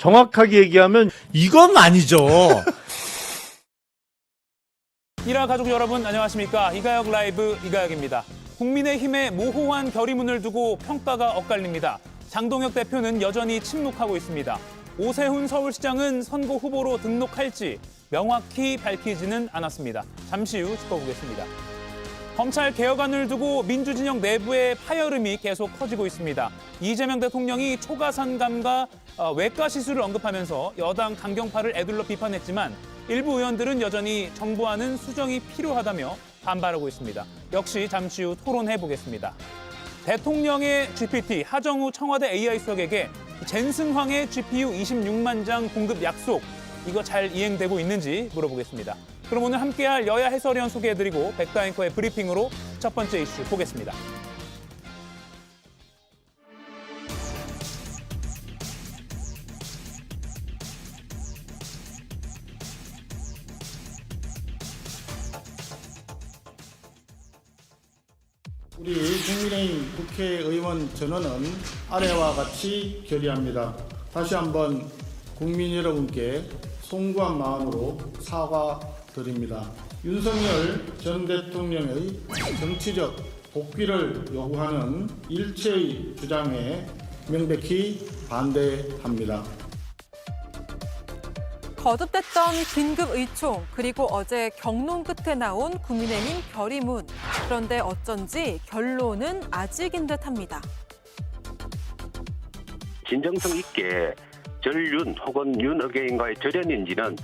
정확하게 얘기하면 이건 아니죠. 일화 가족 여러분 안녕하십니까. 이가혁 라이브 이가혁입니다. 국민의힘의 모호한 결의문을 두고 평가가 엇갈립니다. 장동혁 대표는 여전히 침묵하고 있습니다. 오세훈 서울시장은 선거 후보로 등록할지 명확히 밝히지는 않았습니다. 잠시 후 짚어보겠습니다. 검찰 개혁안을 두고 민주진영 내부의 파열음이 계속 커지고 있습니다. 이재명 대통령이 초과상감과 외과 시술을 언급하면서 여당 강경파를 에둘러 비판했지만 일부 의원들은 여전히 정부와는 수정이 필요하다며 반발하고 있습니다. 역시 잠시 후 토론해보겠습니다. 대통령의 GPT, 하정우 청와대 AI 수석에게 젠승황의 GPU 26만 장 공급 약속, 이거 잘 이행되고 있는지 물어보겠습니다. 그럼 오늘 함께할 여야 해설위원 소개해드리고 백다 앵커의 브리핑으로 첫 번째 이슈 보겠습니다. 우리 국민의힘 국회의원 전원은 아래와 같이 결의합니다. 다시 한번 국민 여러분께 송구한 마음으로 사과드립니다. 윤석열 전 대통령의 정치적 복귀를 요구하는 일체의 주장에 명백히 반대합니다. 거듭됐던 긴급 의총, 그리고 어제 경론 끝에 나온 국민의힘 결의문. 그런데 어쩐지 결론은 아직인 듯합니다. 진정성 있게 전륜 혹은 윤어게인과의 절연인지는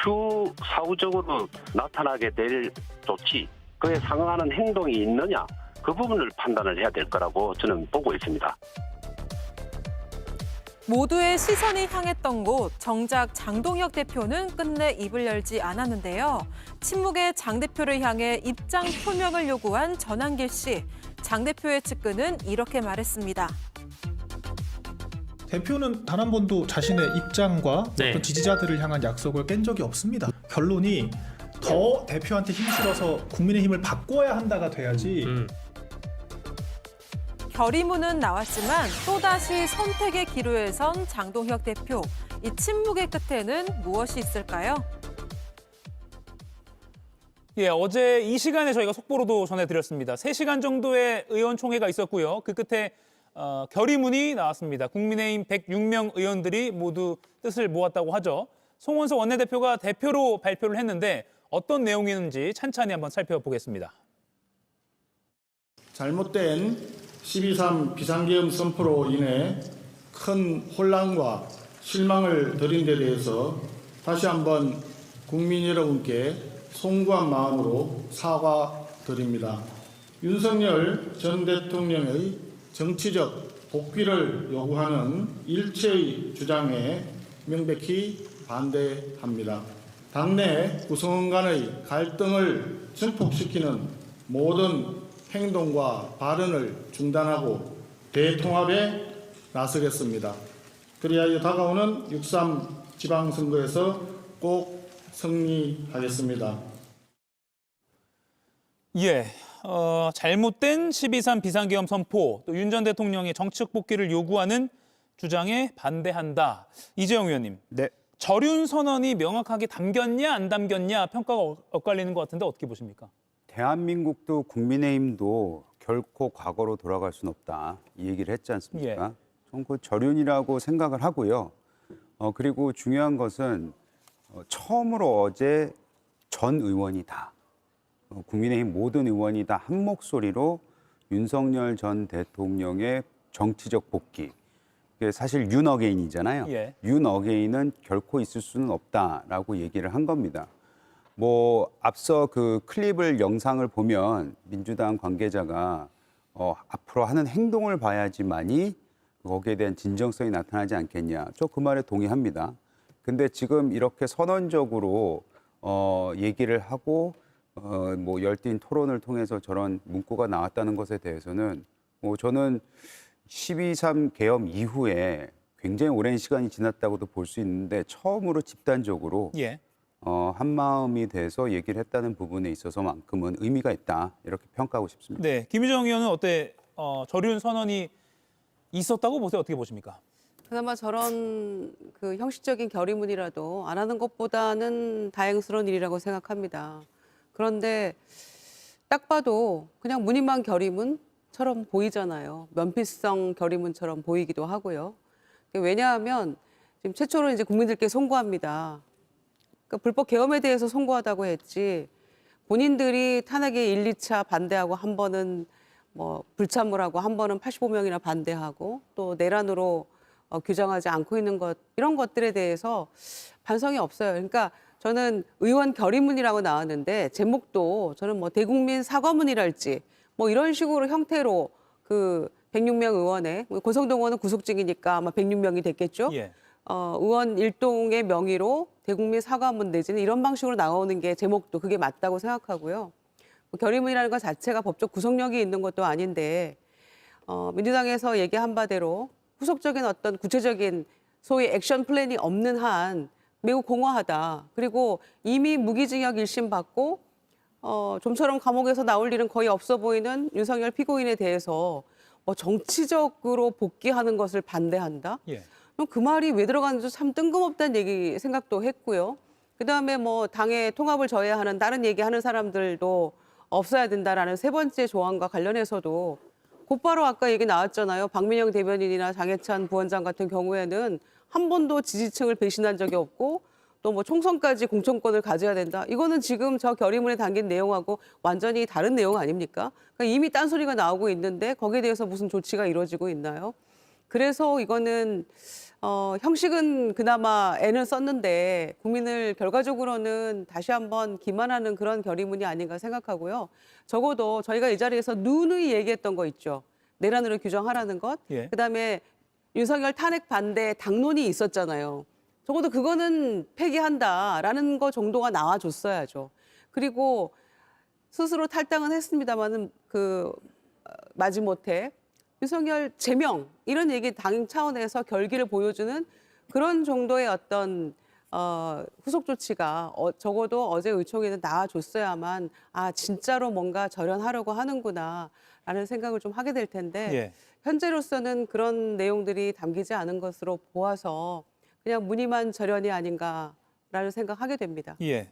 추후 사후적으로 나타나게 될 조치, 그에 상응하는 행동이 있느냐, 그 부분을 판단을 해야 될 거라고 저는 보고 있습니다. 모두의 시선이 향했던 곳, 정작 장동혁 대표는 끝내 입을 열지 않았는데요. 침묵의 장 대표를 향해 입장 표명을 요구한 전한길 씨. 장 대표의 측근은 이렇게 말했습니다. 대표는 단 한 번도 자신의 입장과 어떤 지지자들을 향한 약속을 깬 적이 없습니다. 결론이 더 대표한테 힘 실어서 국민의힘을 바꿔야 한다가 돼야지. 결의문은 나왔지만 또다시 선택의 기로에 선 장동혁 대표. 이 침묵의 끝에는 무엇이 있을까요? 예, 어제 이 시간에 저희가 속보로도 전해드렸습니다. 3시간 정도의 의원총회가 있었고요. 그 끝에 결의문이 나왔습니다. 국민의힘 106명 의원들이 모두 뜻을 모았다고 하죠. 송원석 원내대표가 대표로 발표를 했는데 어떤 내용이었는지 찬찬히 한번 살펴보겠습니다. 잘못된 12.3 비상계엄 선포로 인해 큰 혼란과 실망을 드린 데 대해서 다시 한번 국민 여러분께 송구한 마음으로 사과드립니다. 윤석열 전 대통령의 정치적 복귀를 요구하는 일체의 주장에 명백히 반대합니다. 당내 구성원 간의 갈등을 증폭시키는 모든 행동과 발언을 중단하고 대통합에 나서겠습니다. 그리하여 다가오는 6.3 지방선거에서 꼭 승리하겠습니다. 예, 잘못된 12.3 비상계엄 선포, 또 윤 전 대통령의 정치적 복귀를 요구하는 주장에 반대한다. 이재용 의원님, 네. 절윤 선언이 명확하게 담겼냐 안 담겼냐 평가가 엇갈리는 것 같은데 어떻게 보십니까? 대한민국도 국민의힘도 결코 과거로 돌아갈 수는 없다. 이 얘기를 했지 않습니까? 저는 그 절윤이라고 생각을 하고요. 그리고 중요한 것은 처음으로 어제 전 의원이 다, 국민의힘 모든 의원이 다 한 목소리로 윤석열 전 대통령의 정치적 복귀, 이게 사실 윤어게인이잖아요. 예. 윤어게인은 결코 있을 수는 없다라고 얘기를 한 겁니다. 뭐 앞서 그 클립을 영상을 보면 민주당 관계자가 앞으로 하는 행동을 봐야지만이 거기에 대한 진정성이 나타나지 않겠냐. 저 그 말에 동의합니다. 근데 지금 이렇게 선언적으로 얘기를 하고 뭐 열띤 토론을 통해서 저런 문구가 나왔다는 것에 대해서는 저는 12.3 계엄 이후에 굉장히 오랜 시간이 지났다고도 볼 수 있는데 처음으로 집단적으로 예. 한 마음이 돼서 얘기를 했다는 부분에 있어서만큼은 의미가 있다. 이렇게 평가하고 싶습니다. 네, 김유정 의원은 어때? 절윤 선언이 있었다고 보세요? 어떻게 보십니까? 그나마 저런 그 형식적인 결의문이라도 안 하는 것보다는 다행스러운 일이라고 생각합니다. 그런데 딱 봐도 그냥 무늬만 결의문처럼 보이잖아요. 면피성 결의문처럼 보이기도 하고요. 왜냐하면 지금 최초로 이제 국민들께 송구합니다. 그러니까 불법 계엄에 대해서 송구하다고 했지 본인들이 탄핵에 1, 2차 반대하고 한 번은 뭐 불참을 한 번은 85명이나 반대하고 또 내란으로 규정하지 않고 있는 것 이런 것들에 대해서 반성이 없어요. 그러니까 저는 의원 결의문이라고 나왔는데 제목도 저는 뭐 대국민 사과문이랄지 뭐 이런 식으로 형태로 그 106명 의원의 권성동 의원은 구속 중이니까 아마 106명이 됐겠죠. 예. 의원 일동의 명의로 대국민 사과문 내지는 이런 방식으로 나오는 게 제목도 그게 맞다고 생각하고요. 뭐 결의문이라는 것 자체가 법적 구속력이 있는 것도 아닌데 민주당에서 얘기한 바대로 후속적인 어떤 구체적인 소위 액션 플랜이 없는 한 매우 공허하다. 그리고 이미 무기징역 1심 받고 좀처럼 감옥에서 나올 일은 거의 없어 보이는 윤석열 피고인에 대해서 정치적으로 복귀하는 것을 반대한다. 예. 그럼 그 말이 왜 들어가는지 참 뜬금없다는 얘기 생각도 했고요. 그다음에 뭐 당의 통합을 저해하는 다른 얘기하는 사람들도 없어야 된다라는 세 번째 조항과 관련해서도 곧바로 아까 얘기 나왔잖아요. 박민영 대변인이나 장해찬 부원장 같은 경우에는 한 번도 지지층을 배신한 적이 없고 또 뭐 총선까지 공천권을 가져야 된다. 이거는 지금 저 결의문에 담긴 내용하고 완전히 다른 내용 아닙니까? 그러니까 이미 딴소리가 나오고 있는데 거기에 대해서 무슨 조치가 이루어지고 있나요? 그래서 이거는 형식은 그나마 애는 썼는데 국민을 결과적으로는 다시 한번 기만하는 그런 결의문이 아닌가 생각하고요. 적어도 저희가 이 자리에서 누누이 얘기했던 거 있죠. 내란으로 규정하라는 것. 예. 그다음에 윤석열 탄핵 반대 당론이 있었잖아요. 적어도 그거는 폐기한다라는 거 정도가 나와줬어야죠. 그리고 스스로 탈당은 했습니다마는 마지못해 윤석열 제명 이런 얘기 당 차원에서 결기를 보여주는 그런 정도의 어떤 후속 조치가 적어도 어제 의총에는 나와줬어야만 진짜로 뭔가 절연하려고 하는구나라는 생각을 좀 하게 될 텐데 예. 현재로서는 그런 내용들이 담기지 않은 것으로 보아서 그냥 무늬만 절연이 아닌가라는 생각하게 됩니다. 예.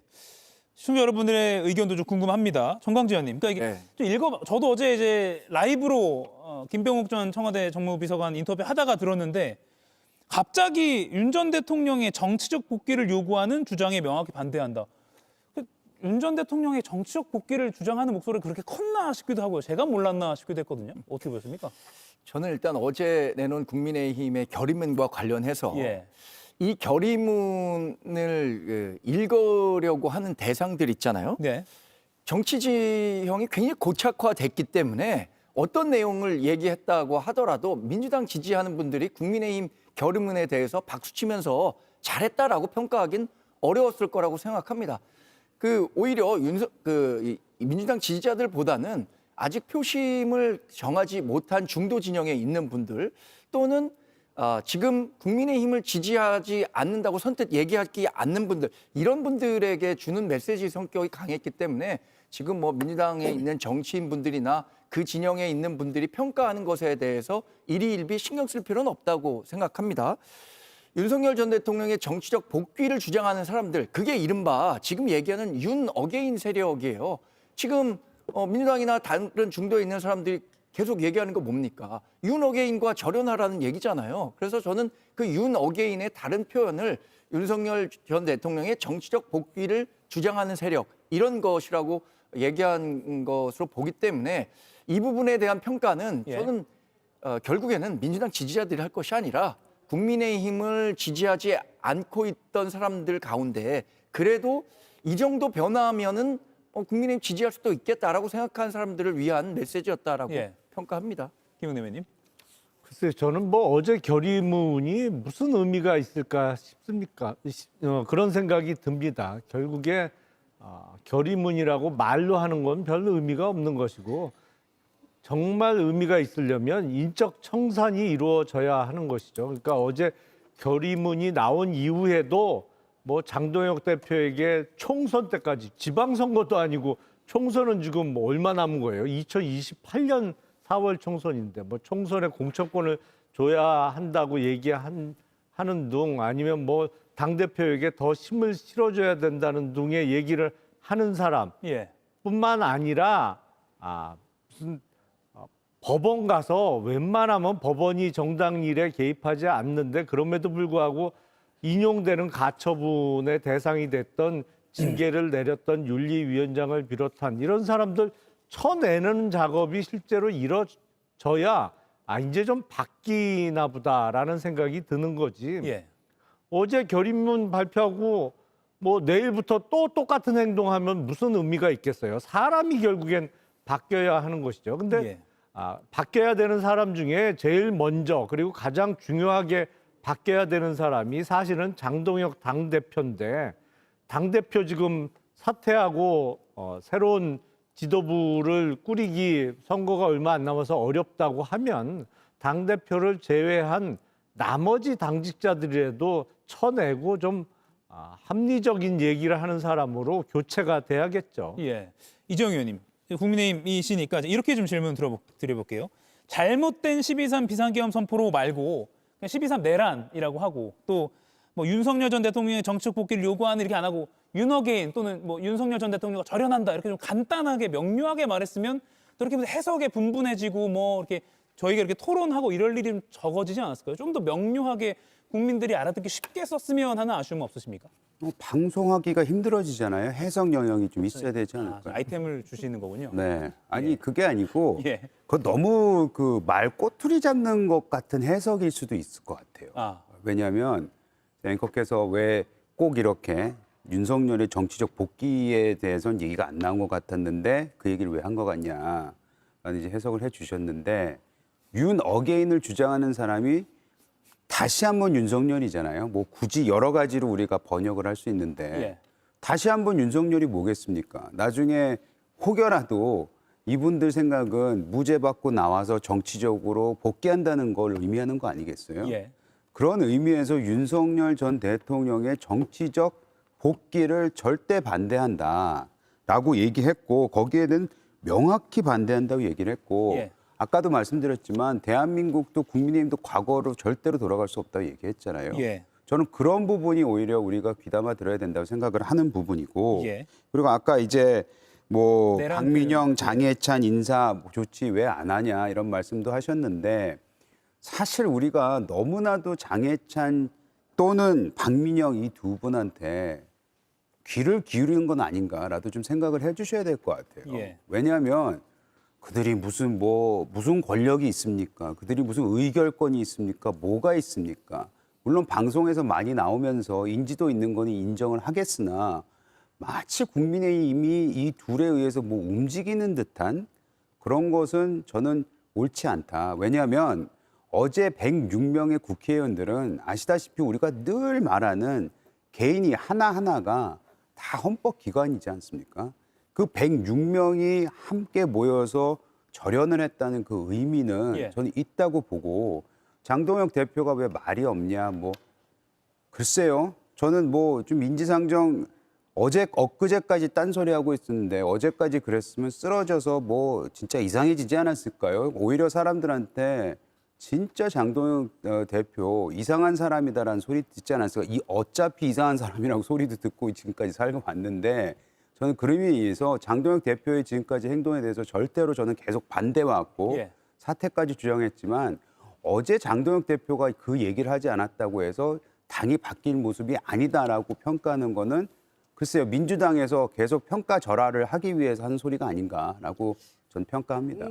시청자 여러분들의 의견도 좀 궁금합니다. 정광재 의원님. 그러니까 이게 좀 저도 어제 이제 라이브로 김병욱 전 청와대 정무비서관 인터뷰 하다가 들었는데 갑자기 윤 전 대통령의 정치적 복귀를 요구하는 주장에 명확히 반대한다. 윤 전 대통령의 정치적 복귀를 주장하는 목소리가 그렇게 컸나 싶기도 하고요. 제가 몰랐나 싶기도 했거든요. 어떻게 보셨습니까? 저는 일단 어제 내놓은 국민의힘의 결의문과 관련해서 예. 이 결의문을 읽으려고 하는 대상들 있잖아요. 네. 정치 지형이 굉장히 고착화됐기 때문에 어떤 내용을 얘기했다고 하더라도 민주당 지지하는 분들이 국민의힘 결의문에 대해서 박수치면서 잘했다라고 평가하긴 어려웠을 거라고 생각합니다. 오히려 민주당 지지자들보다는 아직 표심을 정하지 못한 중도 진영에 있는 분들 또는 지금 국민의힘을 지지하지 않는다고 선뜻 얘기하지 않는 분들 이런 분들에게 주는 메시지 성격이 강했기 때문에 지금 뭐 민주당에 있는 정치인분들이나 그 진영에 있는 분들이 평가하는 것에 대해서 일희일비 신경 쓸 필요는 없다고 생각합니다. 윤석열 전 대통령의 정치적 복귀를 주장하는 사람들 그게 이른바 지금 얘기하는 윤 어게인 세력이에요. 지금 민주당이나 다른 중도에 있는 사람들이 계속 얘기하는 거 뭡니까? 윤 어게인과 절연하라는 얘기잖아요. 그래서 저는 그 윤 어게인의 다른 표현을 윤석열 전 대통령의 정치적 복귀를 주장하는 세력 이런 것이라고 얘기한 것으로 보기 때문에 이 부분에 대한 평가는 저는 결국에는 민주당 지지자들이 할 것이 아니라 국민의힘을 지지하지 않고 있던 사람들 가운데 그래도 이 정도 변화하면은 국민의힘 지지할 수도 있겠다라고 생각하는 사람들을 위한 메시지였다라고 평가합니다. 김은혜 의원님. 글쎄요, 저는 뭐 어제 결의문이 무슨 의미가 있을까 싶습니까? 그런 생각이 듭니다. 결국에 결의문이라고 말로 하는 건 별로 의미가 없는 것이고 정말 의미가 있으려면 인적 청산이 이루어져야 하는 것이죠. 그러니까 어제 결의문이 나온 이후에도 뭐 장동혁 대표에게 총선 때까지 지방선거도 아니고 총선은 지금 뭐 얼마 남은 거예요? 2028년 4월 총선인데 뭐 총선의 공천권을 줘야 한다고 얘기하는 둥 아니면 뭐 당대표에게 더 힘을 실어줘야 된다는 둥의 얘기를 하는 사람 예. 뿐만 아니라 무슨 법원 가서 웬만하면 법원이 정당 일에 개입하지 않는데 그럼에도 불구하고 인용되는 가처분의 대상이 됐던 징계를 내렸던 윤리위원장을 비롯한 이런 사람들 쳐내는 작업이 실제로 이뤄져야 이제 좀 바뀌나 보다라는 생각이 드는 거지. 예. 어제 결의문 발표하고 뭐 내일부터 또 똑같은 행동하면 무슨 의미가 있겠어요? 사람이 결국엔 바뀌어야 하는 것이죠. 근데 예. 바뀌어야 되는 사람 중에 제일 먼저 그리고 가장 중요하게 바뀌어야 되는 사람이 사실은 장동혁 당대표인데 당대표 지금 사퇴하고 새로운 지도부를 꾸리기 선거가 얼마 안 남아서 어렵다고 하면 당대표를 제외한 나머지 당직자들이라도 쳐내고 좀 합리적인 얘기를 하는 사람으로 교체가 돼야겠죠. 예. 이정희 의원님, 국민의힘이시니까 이렇게 좀 질문 드려볼게요. 잘못된 12.3 비상계엄 선포로 말고 그냥 12.3 내란이라고 하고 또 뭐 윤석열 전 대통령의 정치적 복귀를 요구하는 이렇게 안 하고 윤어게인 또는 뭐 윤석열 전 대통령과 절연한다 이렇게 좀 간단하게 명료하게 말했으면 또 이렇게 해석에 분분해지고 뭐 이렇게 저희가 이렇게 토론하고 이럴 일이 좀 적어지지 않았을까요? 좀 더 명료하게 국민들이 알아듣기 쉽게 썼으면 하는 아쉬움 없으십니까? 방송하기가 힘들어지잖아요. 해석 영역이 좀 있어야 되지 않을까요? 아이템을 주시는 거군요. 네. 아니 그게 아니고 예. 그거 너무 그 말 꼬투리 잡는 것 같은 해석일 수도 있을 것 같아요. 왜냐하면 앵커께서 왜 꼭 이렇게 윤석열의 정치적 복귀에 대해서는 얘기가 안 나온 것 같았는데 그 얘기를 왜 한 것 같냐라는 이제 해석을 해주셨는데 윤 어게인을 주장하는 사람이 다시 한번 윤석열이잖아요. 뭐 굳이 여러 가지로 우리가 번역을 할 수 있는데 예. 다시 한번 윤석열이 뭐겠습니까? 나중에 혹여라도 이분들 생각은 무죄 받고 나와서 정치적으로 복귀한다는 걸 의미하는 거 아니겠어요? 예. 그런 의미에서 윤석열 전 대통령의 정치적 복귀를 절대 반대한다라고 얘기했고 거기에는 명확히 반대한다고 얘기를 했고 예. 아까도 말씀드렸지만 대한민국도 국민의힘도 과거로 절대로 돌아갈 수 없다고 얘기했잖아요. 예. 저는 그런 부분이 오히려 우리가 귀담아 들어야 된다고 생각을 하는 부분이고 예. 그리고 아까 이제 뭐 내란 박민영, 장해찬 인사 조치 왜 안 하냐 이런 말씀도 하셨는데 사실 우리가 너무나도 장해찬 또는 박민영 이 두 분한테 귀를 기울이는 건 아닌가라도 좀 생각을 해주셔야 될 것 같아요. 예. 왜냐하면 그들이 무슨 권력이 있습니까? 그들이 무슨 의결권이 있습니까? 뭐가 있습니까? 물론 방송에서 많이 나오면서 인지도 있는 거는 인정을 하겠으나 마치 국민의힘이 이 둘에 의해서 뭐 움직이는 듯한 그런 것은 저는 옳지 않다. 왜냐하면 어제 106명의 국회의원들은 아시다시피 우리가 늘 말하는 개인이 하나하나가 다 헌법기관이지 않습니까? 그 106명이 함께 모여서 절연을 했다는 그 의미는 예. 저는 있다고 보고 장동혁 대표가 왜 말이 없냐 글쎄요. 저는 좀 인지상정 엊그제까지 딴소리하고 있었는데 어제까지 그랬으면 쓰러져서 진짜 이상해지지 않았을까요? 오히려 사람들한테 진짜 장동혁 대표 이상한 사람이다라는 소리 듣지 않았을까? 어차피 이상한 사람이라고 소리도 듣고 지금까지 살고 왔는데 저는 그런 의미에서 장동혁 대표의 지금까지 행동에 대해서 절대로 저는 계속 반대해왔고 예. 사퇴까지 주장했지만 어제 장동혁 대표가 그 얘기를 하지 않았다고 해서 당이 바뀔 모습이 아니다라고 평가하는 거는 글쎄요. 민주당에서 계속 평가절하를 하기 위해서 하는 소리가 아닌가라고 전 평가합니다.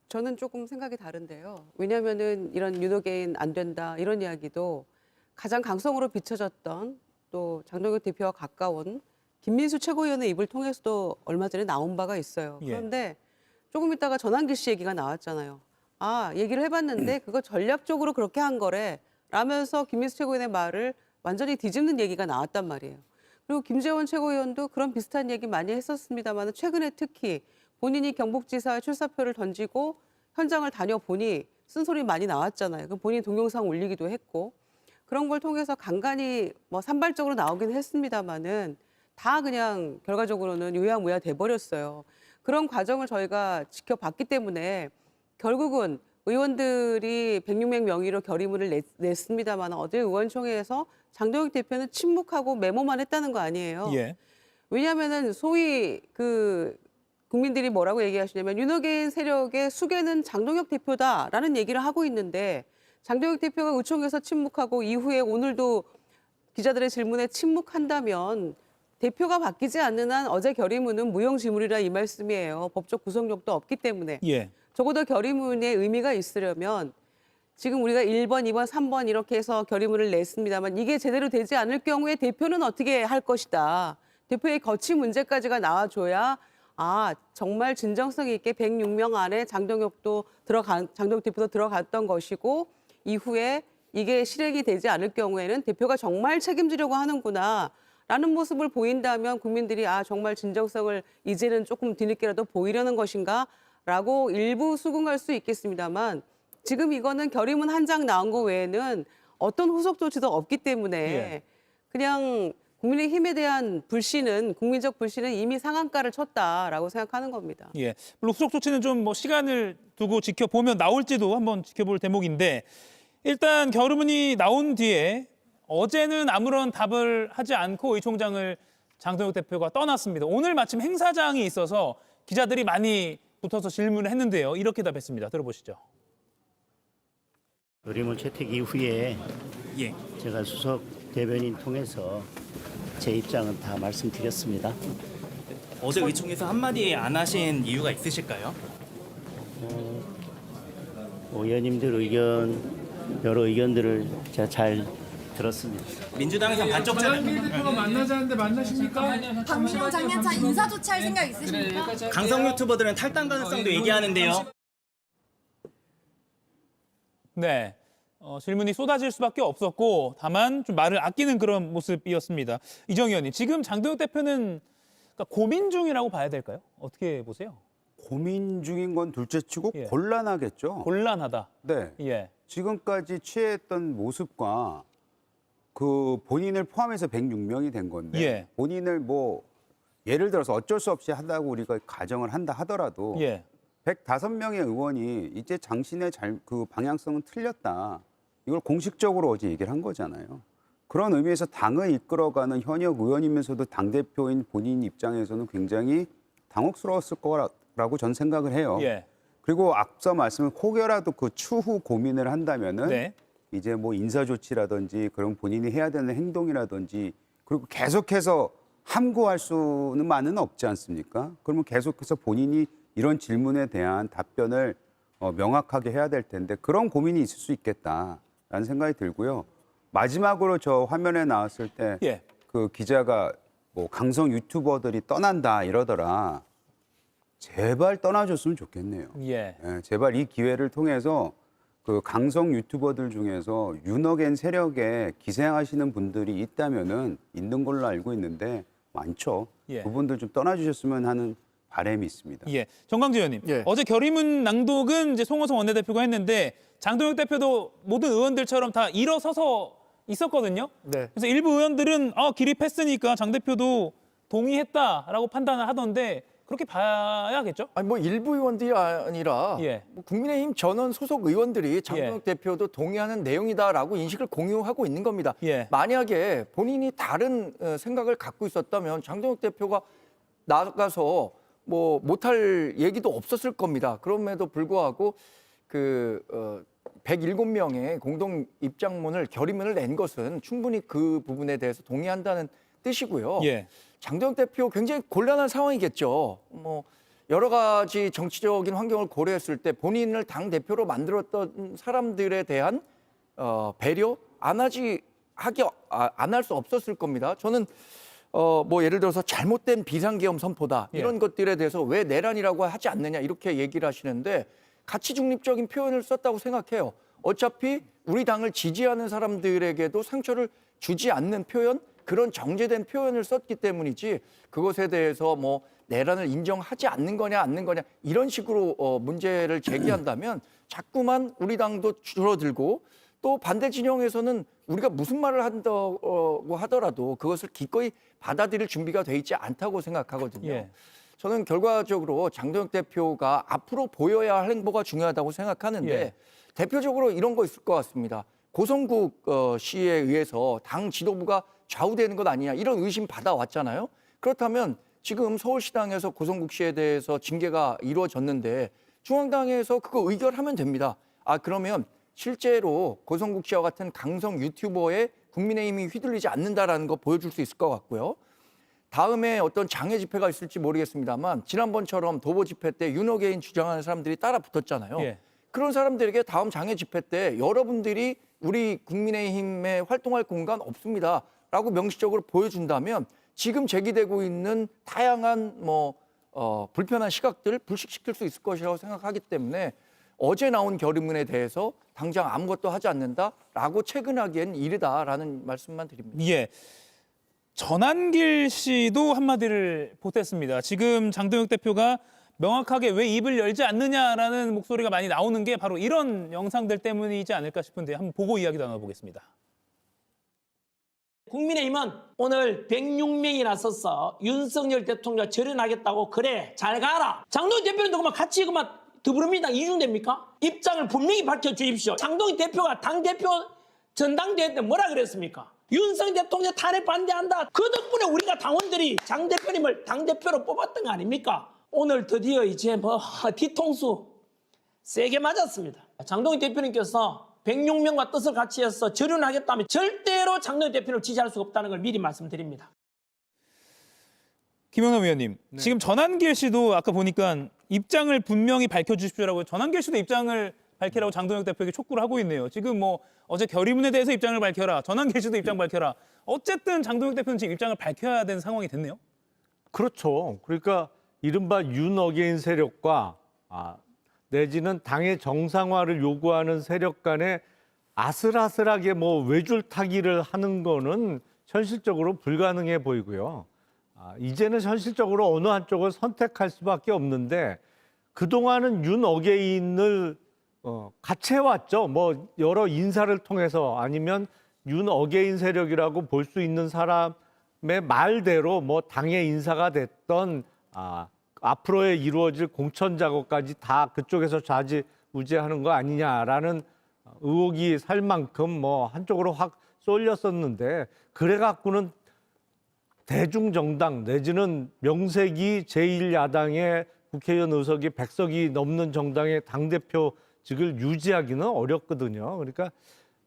저는 조금 생각이 다른데요. 왜냐하면은 이런 윤호개인 안 된다 이런 이야기도 가장 강성으로 비춰졌던 또 장동혁 대표와 가까운 김민수 최고위원의 입을 통해서도 얼마 전에 나온 바가 있어요. 예. 그런데 조금 있다가 전환길 씨 얘기가 나왔잖아요. 얘기를 해봤는데 그거 전략적으로 그렇게 한 거래 라면서 김민수 최고위원의 말을 완전히 뒤집는 얘기가 나왔단 말이에요. 그리고 김재원 최고위원도 그런 비슷한 얘기 많이 했었습니다만 최근에 특히 본인이 경북지사에 출사표를 던지고 현장을 다녀보니 쓴소리 많이 나왔잖아요. 그 본인 동영상 올리기도 했고 그런 걸 통해서 간간히 산발적으로 나오긴 했습니다마는 다 그냥 결과적으로는 유야무야 돼버렸어요. 그런 과정을 저희가 지켜봤기 때문에 결국은 의원들이 106명 명의로 결의문을 냈습니다만 어제 의원총회에서 장동혁 대표는 침묵하고 메모만 했다는 거 아니에요. 예. 왜냐하면은 소위 그 국민들이 뭐라고 얘기하시냐면 윤호개인 세력의 수괴는 장동혁 대표다라는 얘기를 하고 있는데 장동혁 대표가 의총에서 침묵하고 이후에 오늘도 기자들의 질문에 침묵한다면 대표가 바뀌지 않는 한 어제 결의문은 무용지물이라 이 말씀이에요. 법적 구속력도 없기 때문에. 예. 적어도 결의문의 의미가 있으려면 지금 우리가 1번, 2번, 3번 이렇게 해서 결의문을 냈습니다만 이게 제대로 되지 않을 경우에 대표는 어떻게 할 것이다. 대표의 거취 문제까지가 나와줘야 정말 진정성 있게 106명 안에 장동혁 대표도 들어갔던 것이고 이후에 이게 실행이 되지 않을 경우에는 대표가 정말 책임지려고 하는구나. 라는 모습을 보인다면 국민들이 정말 진정성을 이제는 조금 뒤늦게라도 보이려는 것인가? 라고 일부 수긍할 수 있겠습니다만 지금 이거는 결의문 한 장 나온 거 외에는 어떤 후속 조치도 없기 때문에 예. 그냥 국민의힘에 대한 불신은 국민적 불신은 이미 상한가를 쳤다라고 생각하는 겁니다. 예. 물론 후속 조치는 좀 뭐 시간을 두고 지켜보면 나올지도 한번 지켜볼 대목인데 일단 결의문이 나온 뒤에 어제는 아무런 답을 하지 않고 의총장을 장동혁 대표가 떠났습니다. 오늘 마침 행사장이 있어서 기자들이 많이 붙어서 질문을 했는데요. 이렇게 답했습니다. 들어보시죠. 결의문 채택 이후에 예. 제가 수석 대변인 통해서 제 입장은 다 말씀드렸습니다. 어제 의총에서 한마디 안 하신 이유가 있으실까요? 의원님들 의견, 여러 의견들을 제가 잘 들었습니다. 민주당에서 반쪽짜리 대표가 만나자는데 만나십니까? 박민영 장례차 인사 조치할 생각 있으십니까? 강성 유튜버들은 탈당 가능성도 얘기하는데요. 네. 질문이 쏟아질 수밖에 없었고 다만 좀 말을 아끼는 그런 모습이었습니다. 이정희 의원님, 지금 장동혁 대표는 그러니까 고민 중이라고 봐야 될까요? 어떻게 보세요? 고민 중인 건 둘째치고 예. 곤란하겠죠. 곤란하다. 네. 예. 지금까지 취했던 모습과 그 본인을 포함해서 106명이 된 건데 예. 본인을 뭐 예를 들어서 어쩔 수 없이 한다고 우리가 가정을 한다 하더라도 예. 105명의 의원이 이제 당신의 그 방향성은 틀렸다. 이걸 공식적으로 어제 얘기를 한 거잖아요. 그런 의미에서 당을 이끌어가는 현역 의원이면서도 당대표인 본인 입장에서는 굉장히 당혹스러웠을 거라고 전 생각을 해요. 예. 그리고 앞서 말씀을 혹여라도 그 추후 고민을 한다면은 네. 이제 뭐 인사 조치라든지 그런 본인이 해야 되는 행동이라든지 그리고 계속해서 함구할 수만은 없지 않습니까? 그러면 계속해서 본인이 이런 질문에 대한 답변을 명확하게 해야 될 텐데 그런 고민이 있을 수 있겠다라는 생각이 들고요. 마지막으로 저 화면에 나왔을 때 그 예. 기자가 뭐 강성 유튜버들이 떠난다 이러더라. 제발 떠나줬으면 좋겠네요. 예. 예, 제발 이 기회를 통해서 그 강성 유튜버들 중에서 윤호겐 세력에 기생하시는 분들이 있다면은 있는 걸로 알고 있는데 많죠. 예. 그분들 좀 떠나주셨으면 하는 바람이 있습니다. 예. 정광재 의원님, 예. 어제 결의문 낭독은 이제 송호성 원내대표가 했는데 장동혁 대표도 모든 의원들처럼 다 일어서서 있었거든요. 네. 그래서 일부 의원들은 기립했으니까 장 대표도 동의했다라고 판단을 하던데 그렇게 봐야겠죠? 아니 뭐 일부 의원들이 아니라 예. 뭐 국민의힘 전원 소속 의원들이 장동혁 예. 대표도 동의하는 내용이다라고 인식을 공유하고 있는 겁니다. 예. 만약에 본인이 다른 생각을 갖고 있었다면 장동혁 대표가 나가서 뭐 못할 얘기도 없었을 겁니다. 그럼에도 불구하고 그 107명의 공동 입장문을 결의문을 낸 것은 충분히 그 부분에 대해서 동의한다는 뜻이고요. 예. 장동혁 대표 굉장히 곤란한 상황이겠죠. 뭐 여러 가지 정치적인 환경을 고려했을 때 본인을 당 대표로 만들었던 사람들에 대한 배려 안 할 수 없었을 겁니다. 저는 뭐 예를 들어서 잘못된 비상계엄 선포다 이런 것들에 대해서 왜 내란이라고 하지 않느냐 이렇게 얘기를 하시는데 가치 중립적인 표현을 썼다고 생각해요. 어차피 우리 당을 지지하는 사람들에게도 상처를 주지 않는 표현, 그런 정제된 표현을 썼기 때문이지 그것에 대해서 뭐 내란을 인정하지 않는 거냐 이런 식으로 문제를 제기한다면 자꾸만 우리 당도 줄어들고 또 반대 진영에서는 우리가 무슨 말을 한다고 하더라도 그것을 기꺼이 받아들일 준비가 돼 있지 않다고 생각하거든요. 예. 저는 결과적으로 장동혁 대표가 앞으로 보여야 할 행보가 중요하다고 생각하는데 예. 대표적으로 이런 거 있을 것 같습니다. 고성국 씨에 의해서 당 지도부가 좌우되는 것 아니냐 이런 의심 받아왔잖아요. 그렇다면 지금 서울시당에서 고성국 씨에 대해서 징계가 이루어졌는데 중앙당에서 그거 의결하면 됩니다. 아 그러면 실제로 고성국 씨와 같은 강성 유튜버에 국민의힘이 휘둘리지 않는다라는 거 보여줄 수 있을 것 같고요. 다음에 어떤 장애 집회가 있을지 모르겠습니다만 지난번처럼 도보 집회 때 윤어게인 주장하는 사람들이 따라 붙었잖아요. 예. 그런 사람들에게 다음 장애 집회 때 여러분들이 우리 국민의힘에 활동할 공간 없습니다라고 명시적으로 보여준다면 지금 제기되고 있는 다양한 불편한 시각들을 불식시킬 수 있을 것이라고 생각하기 때문에 어제 나온 결의문에 대해서 당장 아무것도 하지 않는다라고 체근하기엔 이르다라는 말씀만 드립니다. 예. 전한길 씨도 한마디를 보탰습니다. 지금 장동혁 대표가 명확하게 왜 입을 열지 않느냐라는 목소리가 많이 나오는 게 바로 이런 영상들 때문이지 않을까 싶은데 한번 보고 이야기 나눠보겠습니다. 국민의힘은 오늘 106명이 나서서 윤석열 대통령 절연하겠다고 그래 잘 가라. 장동혁 대표님도 그만 같이 그만 더불어민주당 이중됩니까? 입장을 분명히 밝혀주십시오. 장동혁 대표가 당대표 전당대회 때 뭐라 그랬습니까? 윤석열 대통령 탄핵 반대한다. 그 덕분에 우리가 당원들이 장 대표님을 당대표로 뽑았던 거 아닙니까? 오늘 드디어 이제 뒤통수 세게 맞았습니다. 장동혁 대표님께서 106명과 뜻을 같이 해서 절연하겠다면 절대로 장동혁 대표를 지지할 수가 없다는 걸 미리 말씀드립니다. 김영남 의원님, 지금 전한길 씨도 아까 보니까 입장을 분명히 밝혀주십시오라고 전한길 씨도 입장을 밝히라고 장동혁 대표에게 촉구를 하고 있네요. 지금 어제 결의문에 대해서 입장을 밝혀라. 전한길 씨도 입장 밝혀라. 어쨌든 장동혁 대표는 지금 입장을 밝혀야 되는 상황이 됐네요. 그렇죠. 그러니까 이른바 윤어게인 세력과 내지는 당의 정상화를 요구하는 세력 간에 아슬아슬하게 외줄타기를 하는 거는 현실적으로 불가능해 보이고요. 이제는 현실적으로 어느 한쪽을 선택할 수밖에 없는데 그동안은 윤어게인을 같이 해왔죠. 여러 인사를 통해서 아니면 윤어게인 세력이라고 볼 수 있는 사람의 말대로 당의 인사가 됐던 앞으로의 이루어질 공천 작업까지 다 그쪽에서 좌지우지하는 거 아니냐라는 의혹이 살 만큼 한쪽으로 확 쏠렸었는데 그래갖고는 대중정당 내지는 명색이 제1야당의 국회의원 의석이 100석이 넘는 정당의 당대표직을 유지하기는 어렵거든요. 그러니까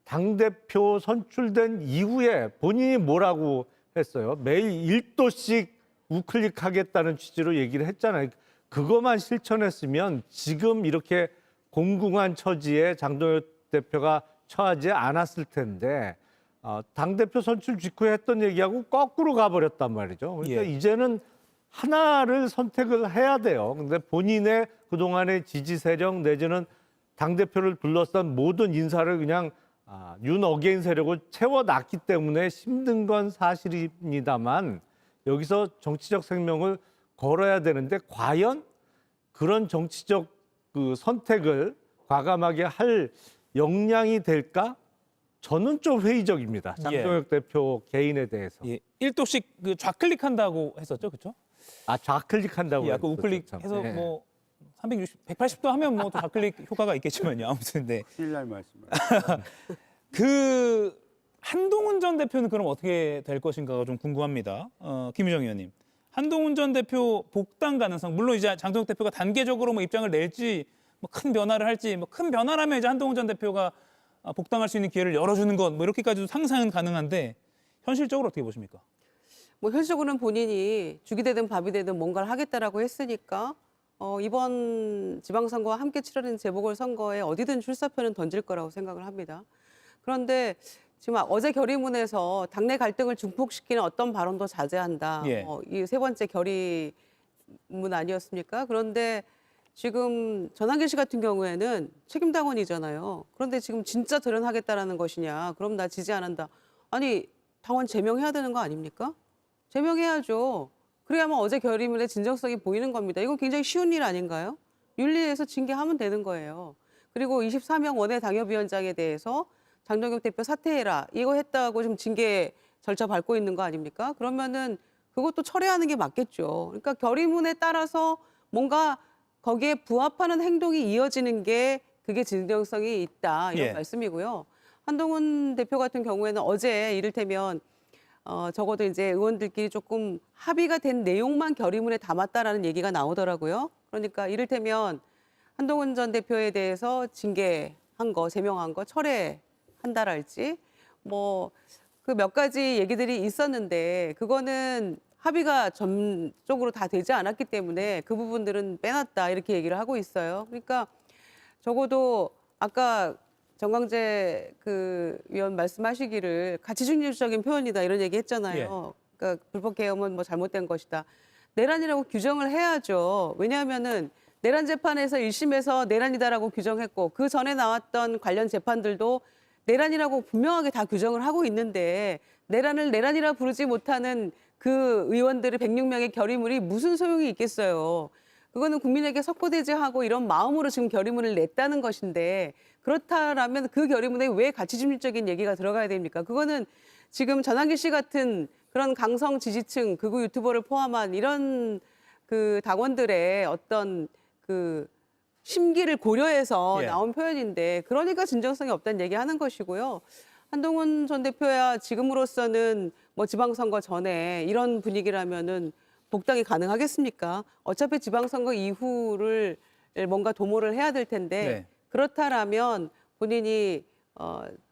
당대표 선출된 이후에 본인이 뭐라고 했어요? 매일 1도씩 우클릭하겠다는 취지로 얘기를 했잖아요. 그것만 실천했으면 지금 이렇게 공궁한 처지에 장동혁 대표가 처하지 않았을 텐데 당대표 선출 직후에 했던 얘기하고 거꾸로 가버렸단 말이죠. 그러니까 이제는 하나를 선택을 해야 돼요. 근데 본인의 그동안의 지지 세력 내지는 당대표를 둘러싼 모든 인사를 그냥 윤어게인 세력을 채워놨기 때문에 힘든 건 사실입니다만 여기서 정치적 생명을 걸어야 되는데 과연 그런 정치적 선택을 과감하게 할 역량이 될까? 저는 좀 회의적입니다. 장동혁 대표 개인에 대해서. 1도씩 좌클릭한다고 했었죠, 그렇죠? 좌클릭한다고. 아까 우클릭해서 360, 180도 하면 또 좌클릭 효과가 있겠지만요. 아무튼 큰일 날 말씀을. 한동훈 전 대표는 그럼 어떻게 될 것인가가 좀 궁금합니다. 김유정 의원님. 한동훈 전 대표 복당 가능성, 물론 이제 장동혁 대표가 단계적으로 입장을 낼지, 큰 변화를 할지, 큰 변화라면 이제 한동훈 전 대표가 복당할 수 있는 기회를 열어주는 것, 이렇게까지도 상상은 가능한데 현실적으로 어떻게 보십니까? 현실적으로는 본인이 죽이 되든 밥이 되든 뭔가를 하겠다라고 했으니까 이번 지방선거와 함께 치러진 재보궐선거에 어디든 출사표는 던질 거라고 생각을 합니다. 그런데 지금 어제 결의문에서 당내 갈등을 증폭시키는 어떤 발언도 자제한다. 이 세 번째 결의문 아니었습니까? 그런데 지금 전한길 씨 같은 경우에는 책임당원이잖아요. 그런데 지금 진짜 절연하겠다라는 것이냐. 그럼 나 지지 안 한다. 아니 당원 제명해야 되는 거 아닙니까? 제명해야죠. 그래야만 어제 결의문의 진정성이 보이는 겁니다. 이건 굉장히 쉬운 일 아닌가요? 윤리에서 징계하면 되는 거예요. 그리고 24명 원외 당협위원장에 대해서 장동혁 대표 사퇴해라. 이거 했다고 지금 징계 절차 밟고 있는 거 아닙니까? 그러면은 그것도 철회하는 게 맞겠죠. 그러니까 결의문에 따라서 뭔가 거기에 부합하는 행동이 이어지는 게 그게 진정성이 있다 이런 예. 말씀이고요. 한동훈 대표 같은 경우에는 어제 이를테면 적어도 이제 의원들끼리 조금 합의가 된 내용만 결의문에 담았다라는 얘기가 나오더라고요. 그러니까 이를테면 한동훈 전 대표에 대해서 징계한 거, 제명한 거 철회한다랄지 뭐 그 몇 가지 얘기들이 있었는데 그거는 합의가 전적으로 다 되지 않았기 때문에 그 부분들은 빼놨다 이렇게 얘기를 하고 있어요. 그러니까 적어도 아까 정광재 그 위원 말씀하시기를 가치중립적인 표현이다 이런 얘기 했잖아요. 그러니까 불법 계엄은 뭐 잘못된 것이다. 내란이라고 규정을 해야죠. 왜냐하면은 내란 재판에서 1심에서 내란이다라고 규정했고 그 전에 나왔던 관련 재판들도 내란이라고 분명하게 다 규정을 하고 있는데 내란을 내란이라 부르지 못하는 그 의원들의 106명의 결의문이 무슨 소용이 있겠어요. 그거는 국민에게 석고대죄하고 이런 마음으로 지금 결의문을 냈다는 것인데 그렇다라면 그 결의문에 왜 가치중립적인 얘기가 들어가야 됩니까? 그거는 지금 전한길 씨 같은 그런 강성 지지층, 극우 유튜버를 포함한 이런 그 당원들의 어떤 그 심기를 고려해서 예. 나온 표현인데 그러니까 진정성이 없다는 얘기하는 것이고요. 한동훈 전 대표야 지금으로서는 뭐 지방선거 전에 이런 분위기라면은 복당이 가능하겠습니까? 어차피 지방선거 이후를 뭔가 도모를 해야 될 텐데 네. 그렇다라면 본인이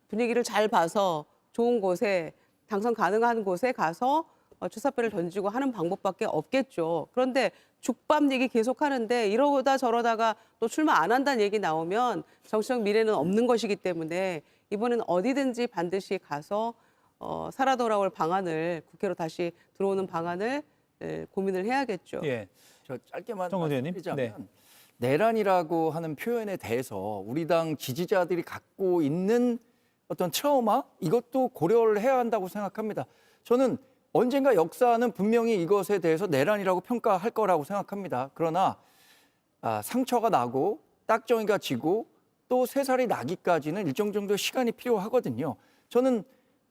분위기를 잘 봐서 좋은 곳에 당선 가능한 곳에 가서 출사표를 던지고 하는 방법밖에 없겠죠. 그런데 죽밥 얘기 계속 하는데 이러다 저러다가 또 출마 안 한다는 얘기 나오면 정치적 미래는 없는 것이기 때문에 이번엔 어디든지 반드시 가서 살아 돌아올 방안을 국회로 다시 들어오는 방안을 고민을 해야겠죠. 예. 저 짧게만 정의원 의원님. 말씀드리자면 내란이라고 하는 표현에 대해서 우리 당 지지자들이 갖고 있는 어떤 트라우마 이것도 고려를 해야 한다고 생각합니다. 저는 언젠가 역사는 분명히 이것에 대해서 내란이라고 평가할 거라고 생각합니다. 그러나 상처가 나고 딱정이가 지고 또 새살이 나기까지는 일정 정도 시간이 필요하거든요. 저는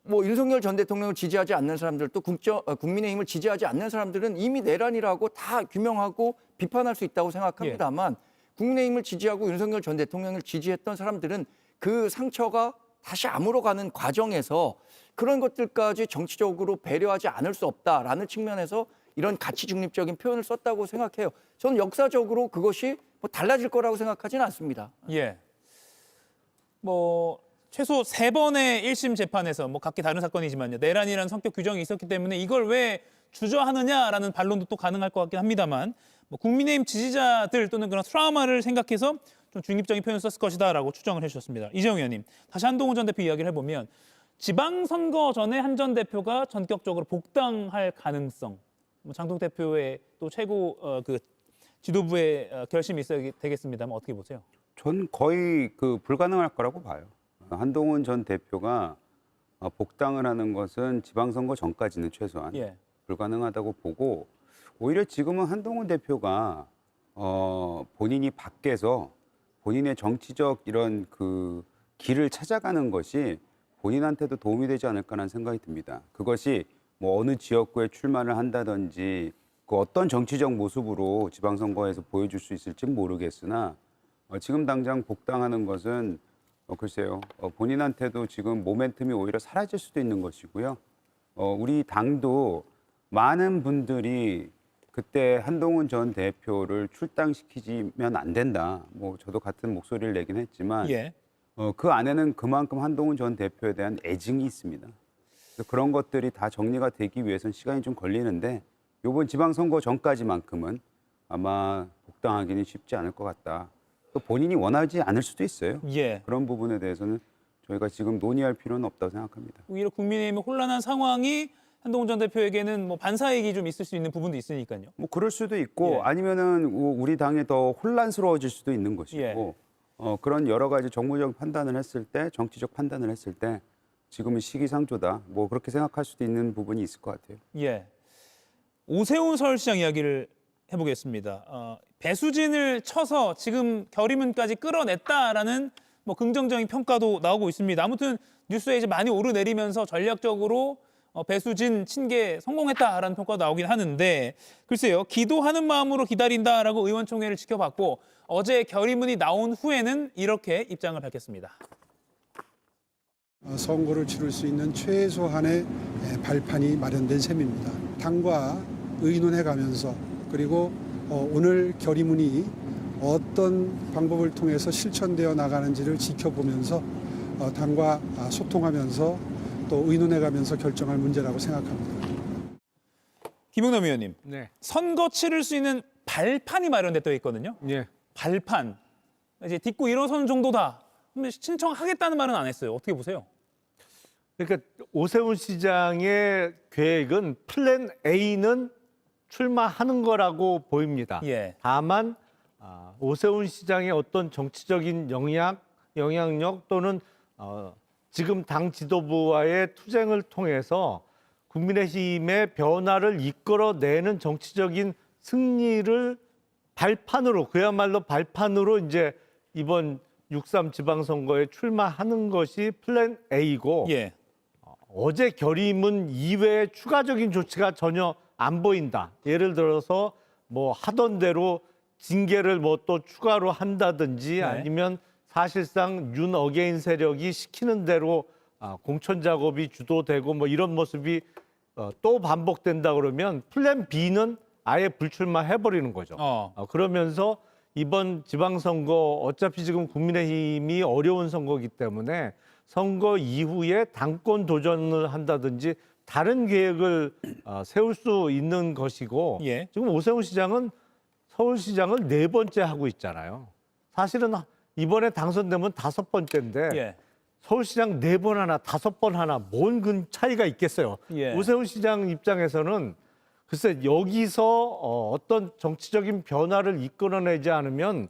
뭐 윤석열 전 대통령을 지지하지 않는 사람들 또 국민의힘을 지지하지 않는 사람들은 이미 내란이라고 다 규명하고 비판할 수 있다고 생각합니다만 국민의힘을 지지하고 윤석열 전 대통령을 지지했던 사람들은 그 상처가 다시 아물어가는 과정에서 그런 것들까지 정치적으로 배려하지 않을 수 없다라는 측면에서 이런 가치 중립적인 표현을 썼다고 생각해요. 저는 역사적으로 그것이 뭐 달라질 거라고 생각하지는 않습니다. 예. 뭐 최소 3번의 1심 재판에서 뭐 각기 다른 사건이지만요. 내란이라는 성격 규정이 있었기 때문에 이걸 왜 주저하느냐라는 반론도 또 가능할 것 같긴 합니다만 뭐 국민의힘 지지자들 또는 그런 트라우마를 생각해서 좀 중립적인 표현을 썼을 것이다라고 추정을 해주셨습니다. 이재용 의원님, 다시 한동훈 전 대표 이야기를 해보면 지방선거 전에 한 전 대표가 전격적으로 복당할 가능성, 뭐 장동 대표의 또 최고 그 지도부의 결심이 있어야 되겠습니다만 어떻게 보세요? 전 거의 불가능할 거라고 봐요. 한동훈 전 대표가 복당을 하는 것은 지방선거 전까지는 최소한 예. 불가능하다고 보고 오히려 지금은 한동훈 대표가 본인이 밖에서 본인의 정치적 이런 그 길을 찾아가는 것이 본인한테도 도움이 되지 않을까라는 생각이 듭니다. 그것이 뭐 어느 지역구에 출마를 한다든지 그 어떤 정치적 모습으로 지방선거에서 보여줄 수 있을지는 모르겠으나 지금 당장 복당하는 것은 글쎄요. 본인한테도 지금 모멘텀이 오히려 사라질 수도 있는 것이고요. 우리 당도 많은 분들이 그때 한동훈 전 대표를 출당시키면 안 된다. 뭐 저도 같은 목소리를 내긴 했지만 예. 그 안에는 그만큼 한동훈 전 대표에 대한 애증이 있습니다. 그래서 그런 것들이 다 정리가 되기 위해서는 시간이 좀 걸리는데 이번 지방선거 전까지만큼은 아마 복당하기는 쉽지 않을 것 같다. 또 본인이 원하지 않을 수도 있어요. 예. 그런 부분에 대해서는 저희가 지금 논의할 필요는 없다고 생각합니다. 오히려 국민의힘의 혼란한 상황이 한동훈 전 대표에게는 뭐 반사이익이 좀 있을 수 있는 부분도 있으니까요. 뭐 그럴 수도 있고 예. 아니면은 우리 당이 더 혼란스러워질 수도 있는 것이고 예. 그런 여러 가지 정무적 판단을 했을 때 정치적 판단을 했을 때 지금은 시기상조다. 뭐 그렇게 생각할 수도 있는 부분이 있을 것 같아요. 예. 오세훈 서울시장 이야기를 해보겠습니다. 배수진을 쳐서 지금 결의문까지 끌어냈다라는 뭐 긍정적인 평가도 나오고 있습니다. 아무튼 뉴스에 이제 많이 오르내리면서 전략적으로 배수진 친계 성공했다라는 평가가 나오긴 하는데 글쎄요. 기도하는 마음으로 기다린다라고 의원총회를 지켜봤고 어제 결의문이 나온 후에는 이렇게 입장을 밝혔습니다. 선거를 치를 수 있는 최소한의 발판이 마련된 셈입니다. 당과 의논해가면서 그리고 오늘 결의문이 어떤 방법을 통해서 실천되어 나가는지를 지켜보면서 당과 소통하면서 또 의논해가면서 결정할 문제라고 생각합니다. 김용남 의원님, 네. 선거 치를 수 있는 발판이 마련됐다고 했거든요. 예. 발판. 이제 딛고 일어선 정도다. 근데 신청하겠다는 말은 안 했어요. 어떻게 보세요? 그러니까 오세훈 시장의 계획은 플랜 A는 출마하는 거라고 보입니다. 예. 다만 오세훈 시장의 어떤 정치적인 영향력 또는 지금 당 지도부와의 투쟁을 통해서 국민의힘의 변화를 이끌어내는 정치적인 승리를 발판으로 그야말로 발판으로 이제 이번 6.3 지방선거에 출마하는 것이 플랜 A고 예. 어제 결의문 이외의 추가적인 조치가 전혀 안 보인다. 예를 들어서 뭐 하던 대로 징계를 뭐 또 추가로 한다든지 네. 아니면 사실상 윤 어게인 세력이 시키는 대로 공천 작업이 주도되고 뭐 이런 모습이 또 반복된다 그러면 플랜 B는 아예 불출마해버리는 거죠. 그러면서 이번 지방선거 어차피 지금 국민의힘이 어려운 선거이기 때문에 선거 이후에 당권 도전을 한다든지 다른 계획을 세울 수 있는 것이고 예. 지금 오세훈 시장은 서울시장을 4번째 하고 있잖아요. 사실은 이번에 당선되면 5번째인데 예. 서울시장 4번 하나 5번 하나 뭔 차이가 있겠어요. 예. 오세훈 시장 입장에서는 글쎄 여기서 어떤 정치적인 변화를 이끌어내지 않으면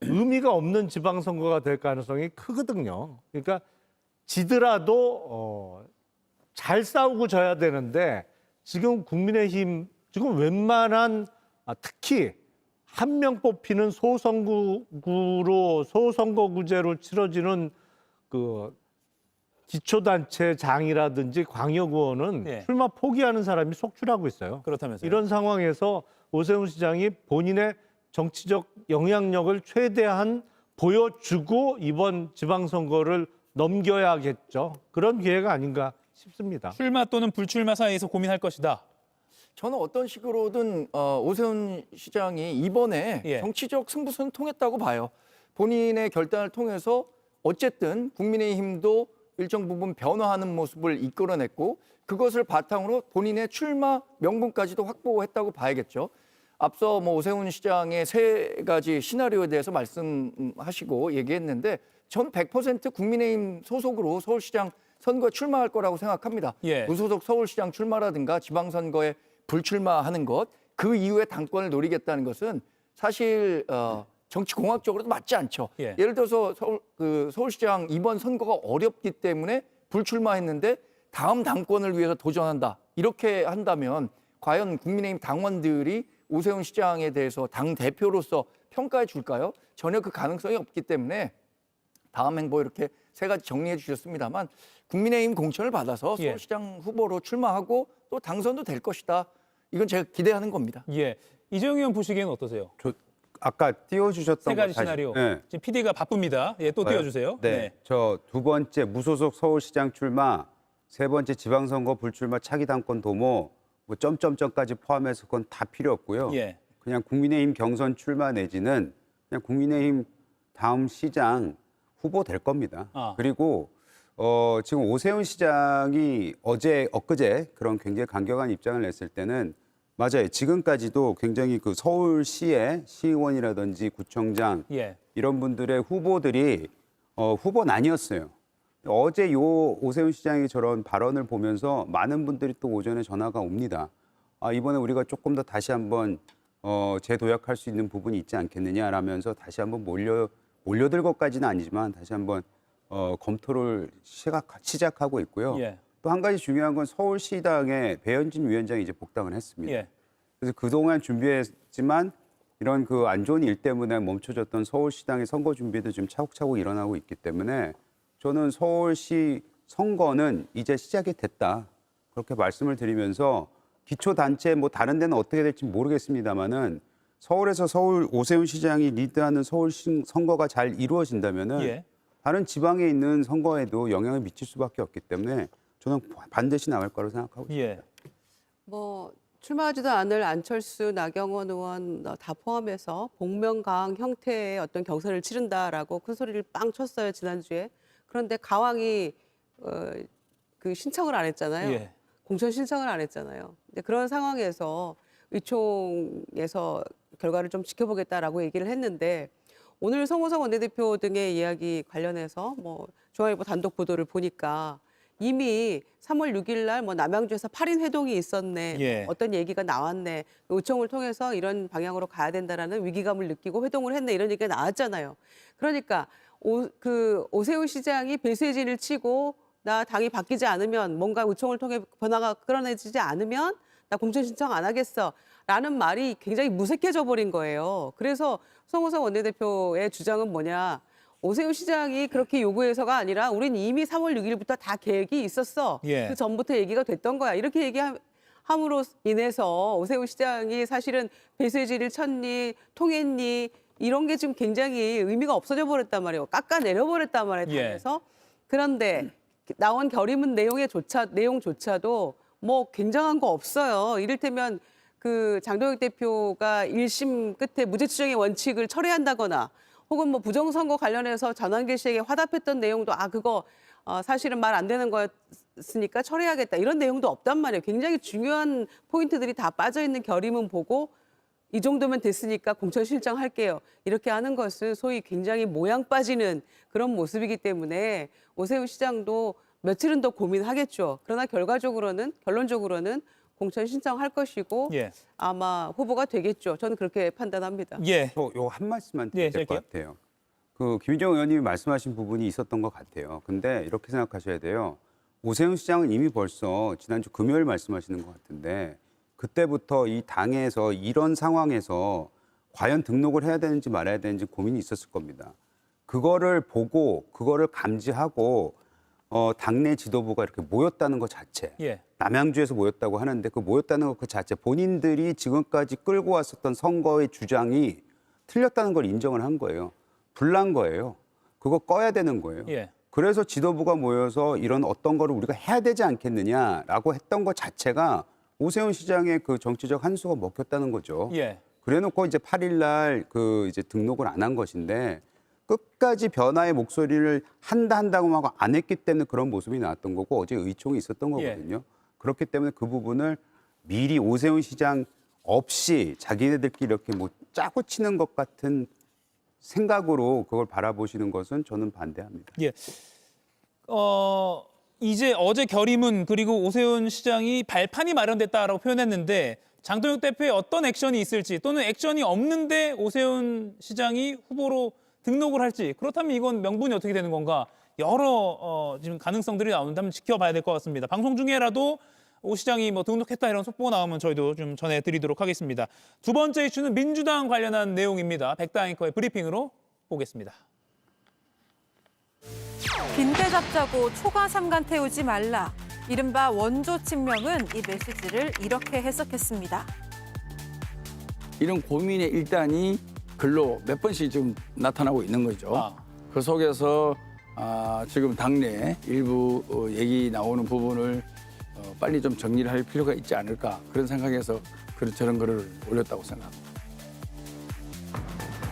의미가 없는 지방선거가 될 가능성이 크거든요. 그러니까 지더라도 잘 싸우고 져야 되는데 지금 국민의힘 지금 웬만한 특히 한 명 뽑히는 소선거구제로 치러지는 그 기초단체장이라든지 광역의원은 예. 출마 포기하는 사람이 속출하고 있어요. 그렇다면서요? 이런 상황에서 오세훈 시장이 본인의 정치적 영향력을 최대한 보여주고 이번 지방선거를 넘겨야겠죠. 그런 기회가 아닌가 싶습니다. 출마 또는 불출마 사이에서 고민할 것이다. 저는 어떤 식으로든 오세훈 시장이 이번에 예. 정치적 승부수는 통했다고 봐요. 본인의 결단을 통해서 어쨌든 국민의힘도 일정 부분 변화하는 모습을 이끌어냈고 그것을 바탕으로 본인의 출마 명분까지도 확보했다고 봐야겠죠. 앞서 뭐 오세훈 시장의 3가지 시나리오에 대해서 말씀하시고 얘기했는데 전 100% 국민의힘 소속으로 서울시장 선거에 출마할 거라고 생각합니다. 예. 무소속 서울시장 출마라든가 지방선거에 불출마하는 것, 그 이후에 당권을 노리겠다는 것은 사실 정치공학적으로도 맞지 않죠. 예. 예를 들어서 서울시장 이번 선거가 어렵기 때문에 불출마했는데 다음 당권을 위해서 도전한다. 이렇게 한다면 과연 국민의힘 당원들이 오세훈 시장에 대해서 당 대표로서 평가해 줄까요? 전혀 그 가능성이 없기 때문에 다음 행보 이렇게 3가지 정리해 주셨습니다만 국민의힘 공천을 받아서 예. 서울시장 후보로 출마하고 또 당선도 될 것이다. 이건 제가 기대하는 겁니다. 예. 이재용 의원 보시기에는 어떠세요? 저 아까 띄워주셨던 3가지 거 시나리오. 네. 지금 PD가 바쁩니다. 예, 또 띄워주세요. 네. 저 2번째 무소속 서울시장 출마, 3번째 지방선거 불출마 차기 당권 도모, 뭐 점점점까지 포함해서 그건 다 필요 없고요. 예. 그냥 국민의힘 경선 출마 내지는 그냥 국민의힘 다음 시장 후보 될 겁니다. 그리고 지금 오세훈 시장이 엊그제 그런 굉장히 강경한 입장을 냈을 때는 맞아요. 지금까지도 굉장히 그 서울시의 시의원이라든지 구청장 예. 이런 분들의 후보들이 후보난이었어요. 어제 오세훈 시장이 저런 발언을 보면서 많은 분들이 또 오전에 전화가 옵니다. 이번에 우리가 조금 더 다시 한번 재도약할 수 있는 부분이 있지 않겠느냐라면서 다시 한번 몰려들 것까지는 아니지만 다시 한번 검토를 시작하고 있고요. 예. 또 한 가지 중요한 건 서울시당의 배현진 위원장이 이제 복당을 했습니다. 예. 그래서 그동안 준비했지만 이런 그 안 좋은 일 때문에 멈춰졌던 서울시당의 선거 준비도 지금 차곡차곡 일어나고 있기 때문에 저는 서울시 선거는 이제 시작이 됐다. 그렇게 말씀을 드리면서 기초단체 뭐 다른 데는 어떻게 될지 모르겠습니다만은 서울에서 오세훈 시장이 리드하는 서울 선거가 잘 이루어진다면은 예. 다른 지방에 있는 선거에도 영향을 미칠 수밖에 없기 때문에 저는 반드시 나갈 거라고 생각하고 있습니다. 예. 뭐 출마하지도 않을 안철수, 나경원 의원 다 포함해서 복면가왕 형태의 어떤 경선을 치른다라고 큰 소리를 빵 쳤어요 지난주에. 그런데 가왕이 그 신청을 안 했잖아요. 예. 공천 신청을 안 했잖아요. 근데 그런 상황에서 의총에서 결과를 좀 지켜보겠다라고 얘기를 했는데 오늘 성호성 원내대표 등의 이야기 관련해서 뭐 중앙일보 단독 보도를 보니까 이미 3월 6일 날 뭐 남양주에서 8인 회동이 있었네. 예. 어떤 얘기가 나왔네. 의총을 통해서 이런 방향으로 가야 된다라는 위기감을 느끼고 회동을 했네. 이런 얘기가 나왔잖아요. 그러니까 오세훈 시장이 배수진을 치고 나 당이 바뀌지 않으면 뭔가 의총을 통해 변화가 끌어내지지 않으면 나 공천 신청 안 하겠어. 라는 말이 굉장히 무색해져 버린 거예요. 그래서 성호성 원내대표의 주장은 뭐냐. 오세훈 시장이 그렇게 요구해서가 아니라 우린 이미 3월 6일부터 다 계획이 있었어. 예. 그 전부터 얘기가 됐던 거야. 이렇게 얘기함으로 인해서 오세훈 시장이 사실은 배수진을 쳤니, 통했니 이런 게 지금 굉장히 의미가 없어져 버렸단 말이에요. 깎아내려 버렸단 말이에요. 예. 당에서. 그런데 나온 결의문 내용조차도 뭐 굉장한 거 없어요. 이를테면 그 장동혁 대표가 1심 끝에 무죄 추정의 원칙을 철회한다거나 혹은 뭐 부정선거 관련해서 전환길 씨에게 화답했던 내용도 그거 사실은 말 안 되는 거였으니까 철회하겠다 이런 내용도 없단 말이에요. 굉장히 중요한 포인트들이 다 빠져 있는 결의문 보고 이 정도면 됐으니까 공천 신청할게요. 이렇게 하는 것은 소위 굉장히 모양 빠지는 그런 모습이기 때문에 오세훈 시장도 며칠은 더 고민하겠죠. 그러나 결론적으로는 공천 신청할 것이고 예. 아마 후보가 되겠죠. 저는 그렇게 판단합니다. 예. 한 말씀만 예, 드릴 것 같아요. 김희정 의원님이 말씀하신 부분이 있었던 것 같아요. 근데 이렇게 생각하셔야 돼요. 오세훈 시장은 이미 벌써 지난주 금요일 말씀하시는 것 같은데 그때부터 이 당에서 이런 상황에서 과연 등록을 해야 되는지 말아야 되는지 고민이 있었을 겁니다. 그거를 보고 그거를 감지하고 당내 지도부가 이렇게 모였다는 것 자체, 예. 남양주에서 모였다고 하는데 그 모였다는 것 그 자체, 본인들이 지금까지 끌고 왔었던 선거의 주장이 틀렸다는 걸 인정을 한 거예요. 불난 거예요. 그거 꺼야 되는 거예요. 예. 그래서 지도부가 모여서 이런 어떤 거를 우리가 해야 되지 않겠느냐라고 했던 것 자체가 오세훈 시장의 그 정치적 한 수가 먹혔다는 거죠. 예. 그래놓고 이제 8일 날 이제 등록을 안 한 것인데 끝까지 변화의 목소리를 한다고 하고 안 했기 때문에 그런 모습이 나왔던 거고 어제 의총이 있었던 거거든요. 그렇기 때문에 그 부분을 미리 오세훈 시장 없이 자기네들끼리 이렇게 뭐 짜고 치는 것 같은 생각으로 그걸 바라보시는 것은 저는 반대합니다. 예. 이제 어제 결의문 그리고 오세훈 시장이 발판이 마련됐다라고 표현했는데 장동혁 대표의 어떤 액션이 있을지 또는 액션이 없는데 오세훈 시장이 후보로 등록을 할지 그렇다면 이건 명분이 어떻게 되는 건가 여러 지금 가능성들이 나오는데 한번 지켜봐야 될 것 같습니다. 방송 중에라도 오 시장이 뭐 등록했다 이런 속보가 나오면 저희도 좀 전해드리도록 하겠습니다. 두 번째 이슈는 민주당 관련한 내용입니다. 백다 앵커의 브리핑으로 보겠습니다. 빈대 잡자고 초과 삼간 태우지 말라. 이른바 원조 친명은 이 메시지를 이렇게 해석했습니다. 이런 고민의 일단이 글로 몇 번씩 지금 나타나고 있는 거죠. 그 속에서 지금 당내 일부 얘기 나오는 부분을 빨리 좀 정리를 할 필요가 있지 않을까 그런 생각에서 저런 글을 올렸다고 생각합니다.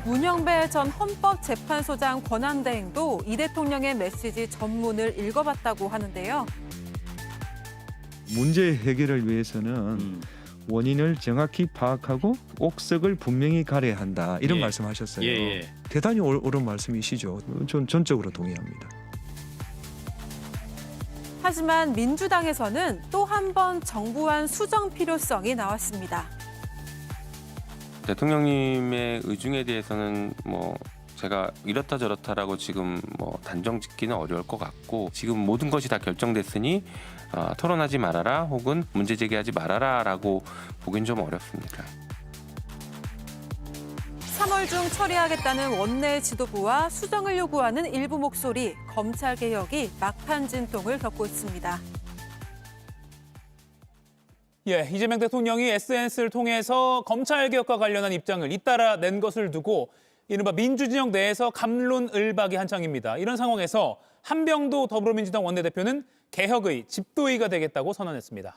문영배 전 헌법재판소장 권한대행도 이 대통령의 메시지 전문을 읽어봤다고 하는데요. 문제 해결을 위해서는 원인을 정확히 파악하고 옥석을 분명히 가려야 한다. 이런 말씀하셨어요. 대단히 옳은 말씀이시죠. 전 전적으로 동의합니다. 하지만 민주당에서는 또 한 번 정부안 수정 필요성이 나왔습니다. 대통령님의 의중에 대해서는 뭐 제가 이렇다 저렇다라고 지금 뭐 단정 짓기는 어려울 것 같고 지금 모든 것이 다 결정됐으니 토론하지 말아라 혹은 문제 제기하지 말아라라고 보긴 좀 어렵습니다. 3월 중 처리하겠다는 원내 지도부와 수정을 요구하는 일부 목소리, 검찰개혁이 막판 진통을 겪고 있습니다. 예, 이재명 대통령이 SNS를 통해서 검찰 개혁과 관련한 입장을 잇따라 낸 것을 두고 이른바 민주진영 내에서 갑론을박이 한창입니다. 이런 상황에서 한병도 더불어민주당 원내대표는 개혁의 집도의가 되겠다고 선언했습니다.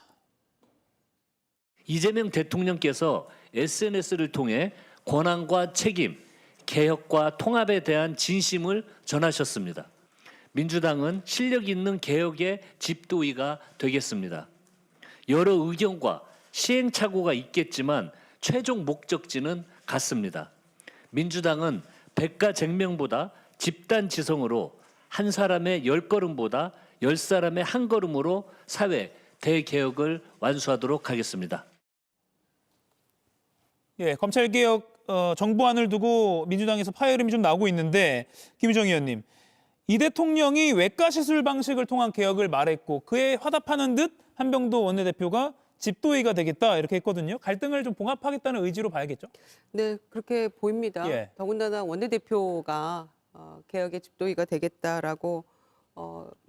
이재명 대통령께서 SNS를 통해 권한과 책임, 개혁과 통합에 대한 진심을 전하셨습니다. 민주당은 실력 있는 개혁의 집도의가 되겠습니다. 여러 의견과 시행착오가 있겠지만 최종 목적지는 같습니다. 민주당은 백가쟁명보다 집단지성으로 한 사람의 10걸음보다 10사람의 한 걸음으로 사회 대개혁을 완수하도록 하겠습니다. 예, 검찰개혁 정부안을 두고 민주당에서 파열음이 좀 나오고 있는데 김유정 의원님, 이 대통령이 외과 시술 방식을 통한 개혁을 말했고 그에 화답하는 듯 한병도 원내대표가 집도의가 되겠다 이렇게 했거든요. 갈등을 좀 봉합하겠다는 의지로 봐야겠죠? 네, 그렇게 보입니다. 예. 더군다나 원내대표가 개혁의 집도의가 되겠다라고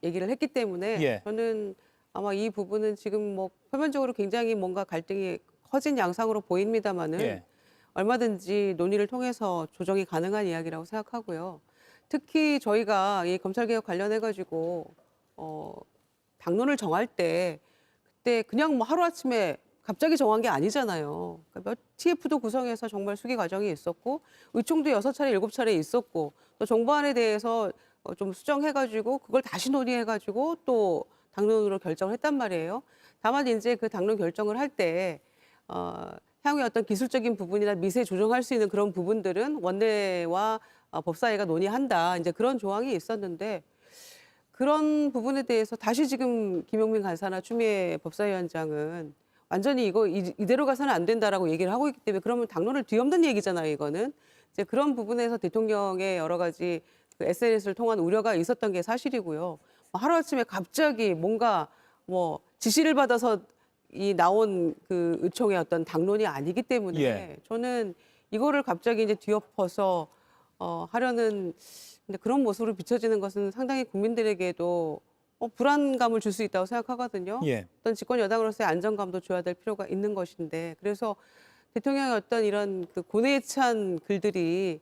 얘기를 했기 때문에 예. 저는 아마 이 부분은 지금 뭐 표면적으로 굉장히 뭔가 갈등이 커진 양상으로 보입니다만은 예. 얼마든지 논의를 통해서 조정이 가능한 이야기라고 생각하고요. 특히 저희가 이 검찰개혁 관련해가지고 당론을 정할 때 그때 그냥 뭐 하루아침에 갑자기 정한 게 아니잖아요. 그러니까 TF도 구성해서 정말 수기 과정이 있었고 의총도 6차례, 7차례 있었고 또 정부안에 대해서 좀 수정해가지고 그걸 다시 논의해가지고 또 당론으로 결정을 했단 말이에요. 다만 이제 그 당론 결정을 할 때 향후에 어떤 기술적인 부분이나 미세 조정할 수 있는 그런 부분들은 원내와 법사위가 논의한다. 이제 그런 조항이 있었는데 그런 부분에 대해서 다시 지금 김용민 간사나 추미애 법사위원장은 완전히 이거 이대로 가서는 안 된다라고 얘기를 하고 있기 때문에 그러면 당론을 뒤엎는 얘기잖아요, 이거는. 이제 그런 부분에서 대통령의 여러 가지 그 SNS를 통한 우려가 있었던 게 사실이고요. 하루아침에 갑자기 뭔가 뭐 지시를 받아서 이 나온 그 의총의 어떤 당론이 아니기 때문에 예. 저는 이거를 갑자기 이제 뒤엎어서 하려는 근데 그런 모습으로 비춰지는 것은 상당히 국민들에게도 불안감을 줄 수 있다고 생각하거든요. 예. 어떤 집권 여당으로서의 안정감도 줘야 될 필요가 있는 것인데 그래서 대통령의 어떤 이런 그 고뇌에 찬 글들이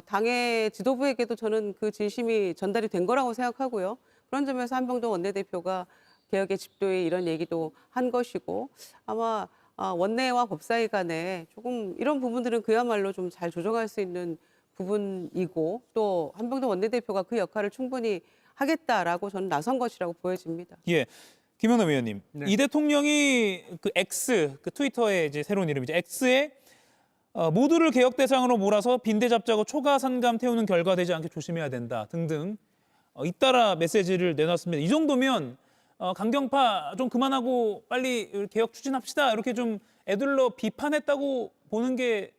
당의 지도부에게도 저는 그 진심이 전달이 된 거라고 생각하고요. 그런 점에서 한병도 원내대표가 개혁의 집도에 이런 얘기도 한 것이고 아마 원내와 법사위 간에 조금 이런 부분들은 그야말로 좀 잘 조정할 수 있는 부분이고 또 한병도 원내대표가 그 역할을 충분히 하겠다라고 저는 나선 것이라고 보여집니다. 예. 김영남 의원님, 네. 이 대통령이 그 X, 그 트위터의 이제 새로운 이름이죠. X에 모두를 개혁 대상으로 몰아서 빈대 잡자고 초과 산감 태우는 결과 되지 않게 조심해야 된다 등등 잇따라 메시지를 내놨습니다. 이 정도면 강경파 좀 그만하고 빨리 개혁 추진합시다 이렇게 좀 애들러 비판했다고 보는 게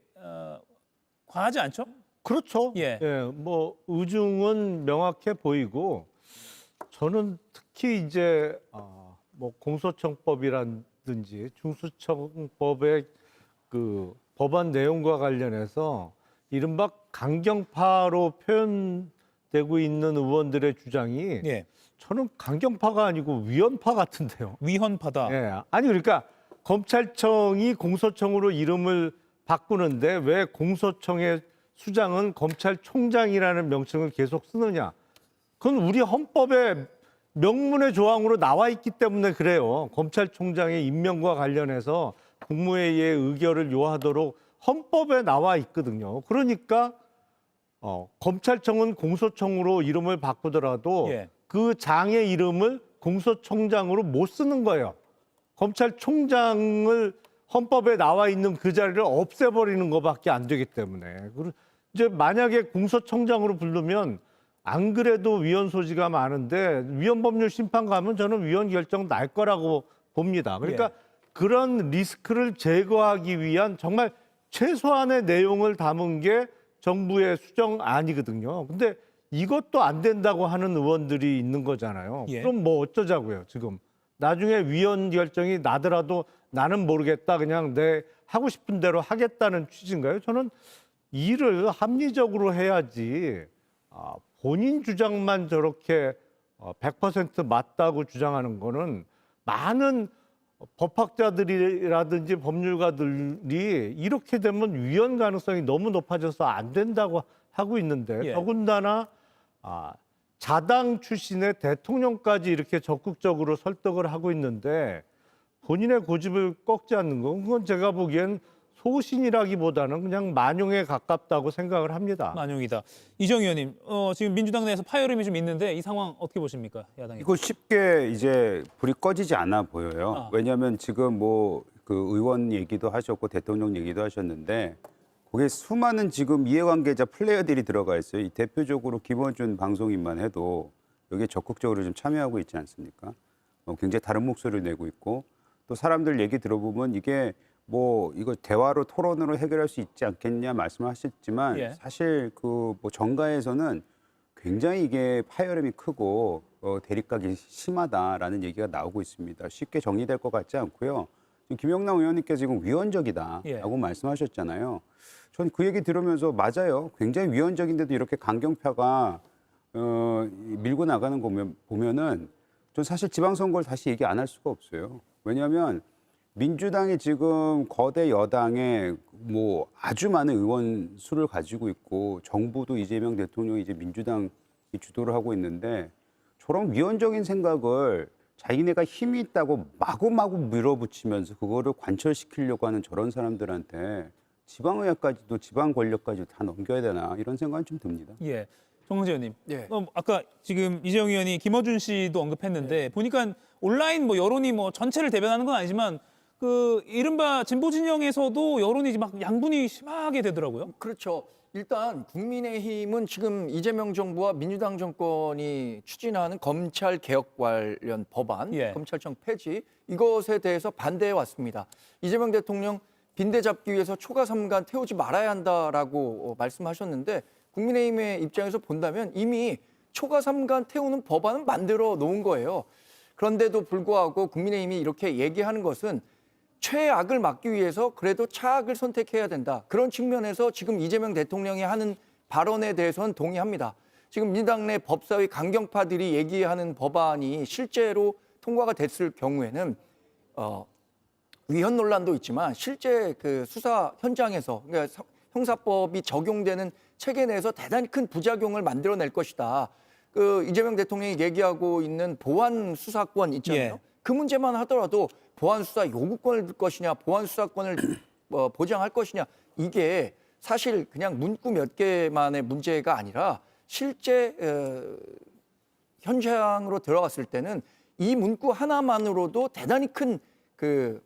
과하지 않죠? 그렇죠. 예. 뭐 의중은 명확해 보이고 저는 특히 이제 뭐 공소청법이라든지 중수청법의 그 법안 내용과 관련해서 이른바 강경파로 표현되고 있는 의원들의 주장이 예. 저는 강경파가 아니고 위헌파 같은데요. 위헌파다. 예. 아니 그러니까 검찰청이 공소청으로 이름을 바꾸는데 왜 공소청의 수장은 검찰총장이라는 명칭을 계속 쓰느냐. 그건 우리 헌법의 명문의 조항으로 나와 있기 때문에 그래요. 검찰총장의 임명과 관련해서 국무회의의 의결을 요하도록 헌법에 나와 있거든요. 그러니까 검찰청은 공소청으로 이름을 바꾸더라도 예. 그 장의 이름을 공소총장으로 못 쓰는 거예요. 검찰총장을 헌법에 나와 있는 그 자리를 없애버리는 것밖에 안 되기 때문에 이제 만약에 공소청장으로 부르면 안 그래도 위헌 소지가 많은데 위헌법률 심판 가면 저는 위헌 결정 날 거라고 봅니다. 그러니까 그런 리스크를 제거하기 위한 정말 최소한의 내용을 담은 게 정부의 수정안이거든요. 근데 이것도 안 된다고 하는 의원들이 있는 거잖아요. 예. 그럼 뭐 어쩌자고요, 지금. 나중에 위헌 결정이 나더라도 나는 모르겠다. 그냥 내 하고 싶은 대로 하겠다는 취지인가요? 저는 일을 합리적으로 해야지 본인 주장만 저렇게 100% 맞다고 주장하는 거는 많은 법학자들이라든지 법률가들이 이렇게 되면 위헌 가능성이 너무 높아져서 안 된다고 하고 있는데 더군다나 자당 출신의 대통령까지 이렇게 적극적으로 설득을 하고 있는데 본인의 고집을 꺾지 않는 건 그건 제가 보기엔 소신이라기보다는 그냥 만용에 가깝다고 생각을 합니다. 만용이다. 이정 의원님, 지금 민주당 내에서 파열음이 좀 있는데 이 상황 어떻게 보십니까, 야당이? 이거 쉽게 이제 불이 꺼지지 않아 보여요. 왜냐하면 지금 뭐 그 의원 얘기도 하셨고 대통령 얘기도 하셨는데 거기에 수많은 지금 이해관계자 플레이어들이 들어가 있어요. 이 대표적으로 김어준 방송인만 해도 여기에 적극적으로 좀 참여하고 있지 않습니까? 굉장히 다른 목소리를 내고 있고 또 사람들 얘기 들어보면 이게 뭐 이거 대화로 토론으로 해결할 수 있지 않겠냐 말씀하셨지만 사실 그 뭐 정가에서는 굉장히 이게 파열음이 크고 대립각이 심하다라는 얘기가 나오고 있습니다. 쉽게 정리될 것 같지 않고요. 지금 김영남 의원님께서 지금 위헌적이다라고 말씀하셨잖아요. 전 그 얘기 들으면서 맞아요. 굉장히 위헌적인데도 이렇게 강경파가 밀고 나가는 거 보면은 전 사실 지방선거를 다시 얘기 안 할 수가 없어요. 왜냐하면 민주당이 지금 거대 여당에 뭐 아주 많은 의원 수를 가지고 있고 정부도 이재명 대통령이 이제 민주당이 주도를 하고 있는데 저런 위헌적인 생각을 자기네가 힘이 있다고 마구마구 밀어붙이면서 그거를 관철시키려고 하는 저런 사람들한테 지방의회까지도 지방 권력까지 다 넘겨야 되나 이런 생각은 좀 듭니다. 예, 정홍재 의원님. 아까 지금 이재용 의원이 김어준 씨도 언급했는데 보니까 온라인 뭐 여론이 뭐 전체를 대변하는 건 아니지만 그 이른바 진보 진영에서도 여론이 막 양분이 심하게 되더라고요. 그렇죠. 일단 국민의힘은 지금 이재명 정부와 민주당 정권이 추진하는 검찰 개혁 관련 법안, 검찰청 폐지 이것에 대해서 반대해 왔습니다. 이재명 대통령 빈대 잡기 위해서 초과 3간 태우지 말아야 한다라고 말씀하셨는데 국민의힘의 입장에서 본다면 이미 초과 3간 태우는 법안은 만들어 놓은 거예요. 그런데도 불구하고 국민의힘이 이렇게 얘기하는 것은 최악을 막기 위해서 그래도 차악을 선택해야 된다. 그런 측면에서 지금 이재명 대통령이 하는 발언에 대해서는 동의합니다. 지금 민주당 내 법사위 강경파들이 얘기하는 법안이 실제로 통과가 됐을 경우에는 위헌 논란도 있지만 실제 그 수사 현장에서 그러니까 형사법이 적용되는 체계 내에서 대단히 큰 부작용을 만들어낼 것이다. 그 이재명 대통령이 얘기하고 있는 보안 수사권 있잖아요. 그 문제만 하더라도 보안 수사 요구권을 줄 것이냐, 보안 수사권을 보장할 것이냐 이게 사실 그냥 문구 몇 개만의 문제가 아니라 실제 현장으로 들어갔을 때는 이 문구 하나만으로도 대단히 큰 그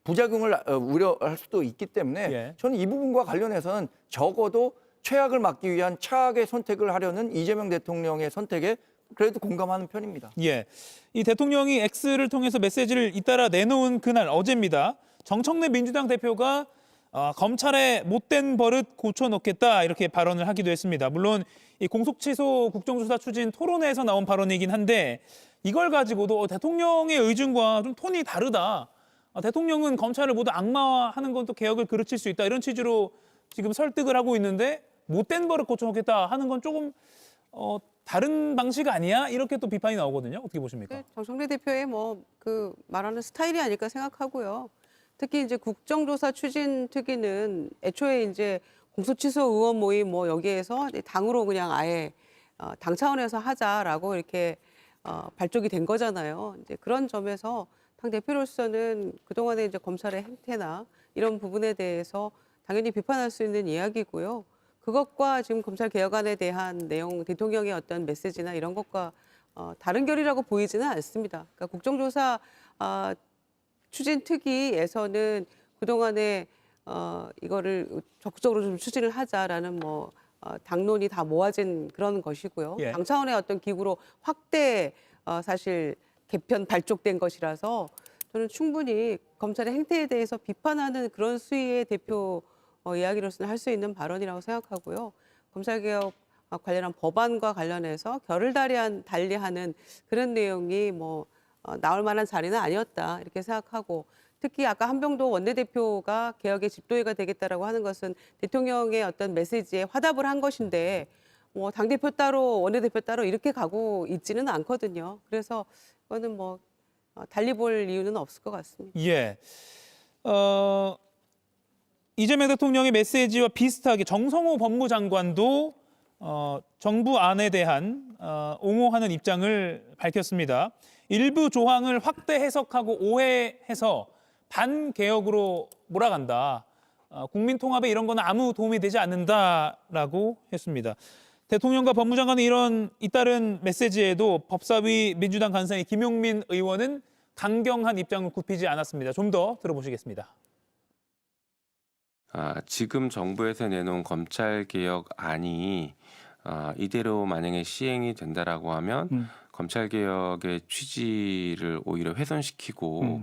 부작용을 우려할 수도 있기 때문에 저는 이 부분과 관련해서는 적어도 최악을 막기 위한 차악의 선택을 하려는 이재명 대통령의 선택에 그래도 공감하는 편입니다. 예, 이 대통령이 X를 통해서 메시지를 잇따라 내놓은 그날 어제입니다. 정청래 민주당 대표가 검찰의 못된 버릇 고쳐놓겠다 이렇게 발언을 하기도 했습니다. 물론 이 공소취소 국정조사 추진 토론회에서 나온 발언이긴 한데 이걸 가지고도 대통령의 의중과 좀 톤이 다르다. 대통령은 검찰을 모두 악마화하는 건 또 개혁을 그르칠 수 있다. 이런 취지로 지금 설득을 하고 있는데 못된 버릇 고쳐놓겠다 하는 건 조금 다른 방식 아니야? 이렇게 또 비판이 나오거든요. 어떻게 보십니까? 정청래 대표의 뭐 그 말하는 스타일이 아닐까 생각하고요. 특히 이제 국정조사 추진 특위는 애초에 이제 공소취소 의원 모임 뭐 여기에서 당으로 그냥 아예 당 차원에서 하자라고 이렇게 발족이 된 거잖아요. 이제 그런 점에서 당 대표로서는 그동안의 이제 검찰의 행태나 이런 부분에 대해서 당연히 비판할 수 있는 이야기고요. 그것과 지금 검찰 개혁안에 대한 내용, 대통령의 어떤 메시지나 이런 것과 다른 결이라고 보이지는 않습니다. 그러니까 국정조사 추진 특위에서는 그동안에 이거를 적극적으로 좀 추진을 하자라는 뭐 당론이 다 모아진 그런 것이고요. 당 차원의 어떤 기구로 확대 사실 개편 발족된 것이라서 저는 충분히 검찰의 행태에 대해서 비판하는 그런 수위의 대표 이야기로서는 할 수 있는 발언이라고 생각하고요. 검찰개혁 관련한 법안과 관련해서 결을 달리하는 그런 내용이 뭐 나올 만한 자리는 아니었다 이렇게 생각하고 특히 아까 한병도 원내대표가 개혁의 집도의가 되겠다라고 하는 것은 대통령의 어떤 메시지에 화답을 한 것인데 뭐 당대표 따로 원내대표 따로 이렇게 가고 있지는 않거든요. 그래서 이거는 뭐 달리 볼 이유는 없을 것 같습니다. 예. 이재명 대통령의 메시지와 비슷하게 정성호 법무장관도 정부 안에 대한 옹호하는 입장을 밝혔습니다. 일부 조항을 확대 해석하고 오해해서 반개혁으로 몰아간다. 국민 통합에 이런 거는 아무 도움이 되지 않는다라고 했습니다. 대통령과 법무장관의 이런 잇따른 메시지에도 법사위 민주당 간사의 김용민 의원은 강경한 입장을 굽히지 않았습니다. 좀 더 들어보시겠습니다. 지금 정부에서 내놓은 검찰개혁안이 이대로 만약에 시행이 된다라고 하면 검찰개혁의 취지를 오히려 훼손시키고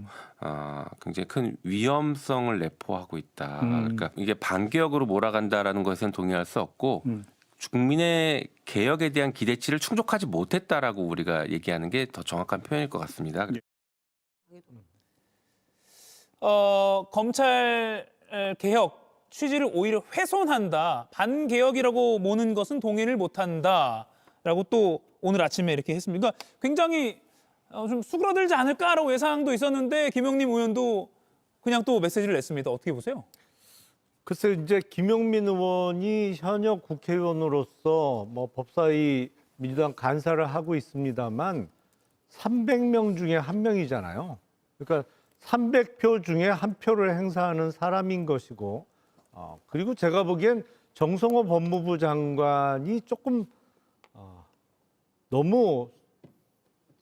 굉장히 큰 위험성을 내포하고 있다. 그러니까 이게 반개혁으로 몰아간다라는 것은 동의할 수 없고 국민의 개혁에 대한 기대치를 충족하지 못했다라고 우리가 얘기하는 게 더 정확한 표현일 것 같습니다. 검찰 개혁 취지를 오히려 훼손한다. 반개혁이라고 모는 것은 동의를 못한다라고 또 오늘 아침에 이렇게 했습니다. 그러니까 굉장히 좀 수그러들지 않을까라고 예상도 있었는데 김용민 의원도 그냥 또 메시지를 냈습니다. 어떻게 보세요? 글쎄 이제 김용민 의원이 현역 국회의원으로서 뭐 법사위 민주당 간사를 하고 있습니다만 300명 중에 한 명이잖아요. 그러니까 300표 중에 한 표를 행사하는 사람인 것이고 그리고 제가 보기엔 정성호 법무부 장관이 조금 너무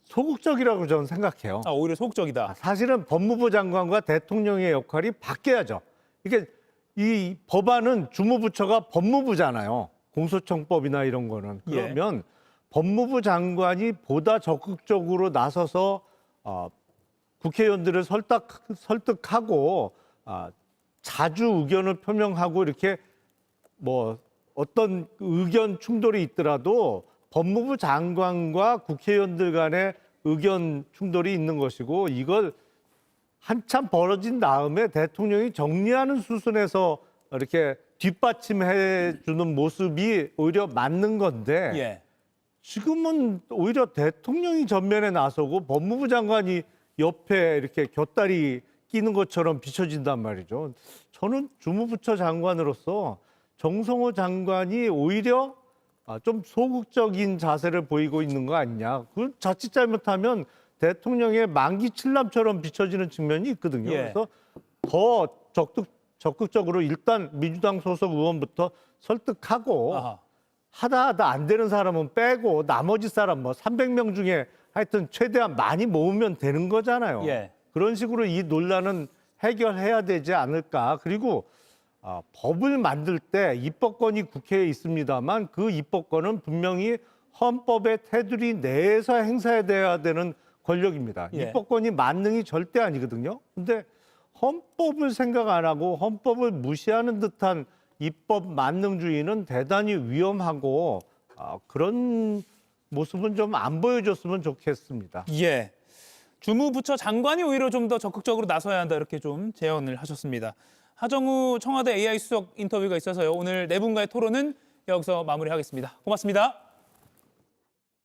소극적이라고 저는 생각해요. 오히려 소극적이다. 사실은 법무부 장관과 대통령의 역할이 바뀌어야죠. 이게 이 법안은 주무부처가 법무부잖아요. 공소청법이나 이런 거는. 그러면 법무부 장관이 보다 적극적으로 나서서 국회의원들을 설득하고 자주 의견을 표명하고 이렇게 뭐 어떤 의견 충돌이 있더라도 법무부 장관과 국회의원들 간의 의견 충돌이 있는 것이고 이걸 한참 벌어진 다음에 대통령이 정리하는 수순에서 이렇게 뒷받침해 주는 모습이 오히려 맞는 건데 지금은 오히려 대통령이 전면에 나서고 법무부 장관이 옆에 이렇게 곁다리 끼는 것처럼 비춰진단 말이죠. 저는 주무부처 장관으로서 정성호 장관이 오히려 좀 소극적인 자세를 보이고 있는 거 아니냐. 그걸 자칫 잘못하면 대통령의 만기 칠남처럼 비춰지는 측면이 있거든요. 그래서 더 적극적으로 일단 민주당 소속 의원부터 설득하고 하다 안 되는 사람은 빼고 나머지 사람 뭐 300명 중에 하여튼 최대한 많이 모으면 되는 거잖아요. 그런 식으로 이 논란은 해결해야 되지 않을까. 그리고 법을 만들 때 입법권이 국회에 있습니다만 그 입법권은 분명히 헌법의 테두리 내에서 행사돼야 되는 권력입니다. 입법권이 만능이 절대 아니거든요. 근데 헌법을 생각 안 하고 헌법을 무시하는 듯한 입법 만능주의는 대단히 위험하고 그런 모습은 좀 안 보여줬으면 좋겠습니다. 주무부처 장관이 오히려 좀 더 적극적으로 나서야 한다 이렇게 좀 제언을 하셨습니다. 하정우 청와대 AI 수석 인터뷰가 있어서요. 오늘 네 분과의 토론은 여기서 마무리하겠습니다. 고맙습니다.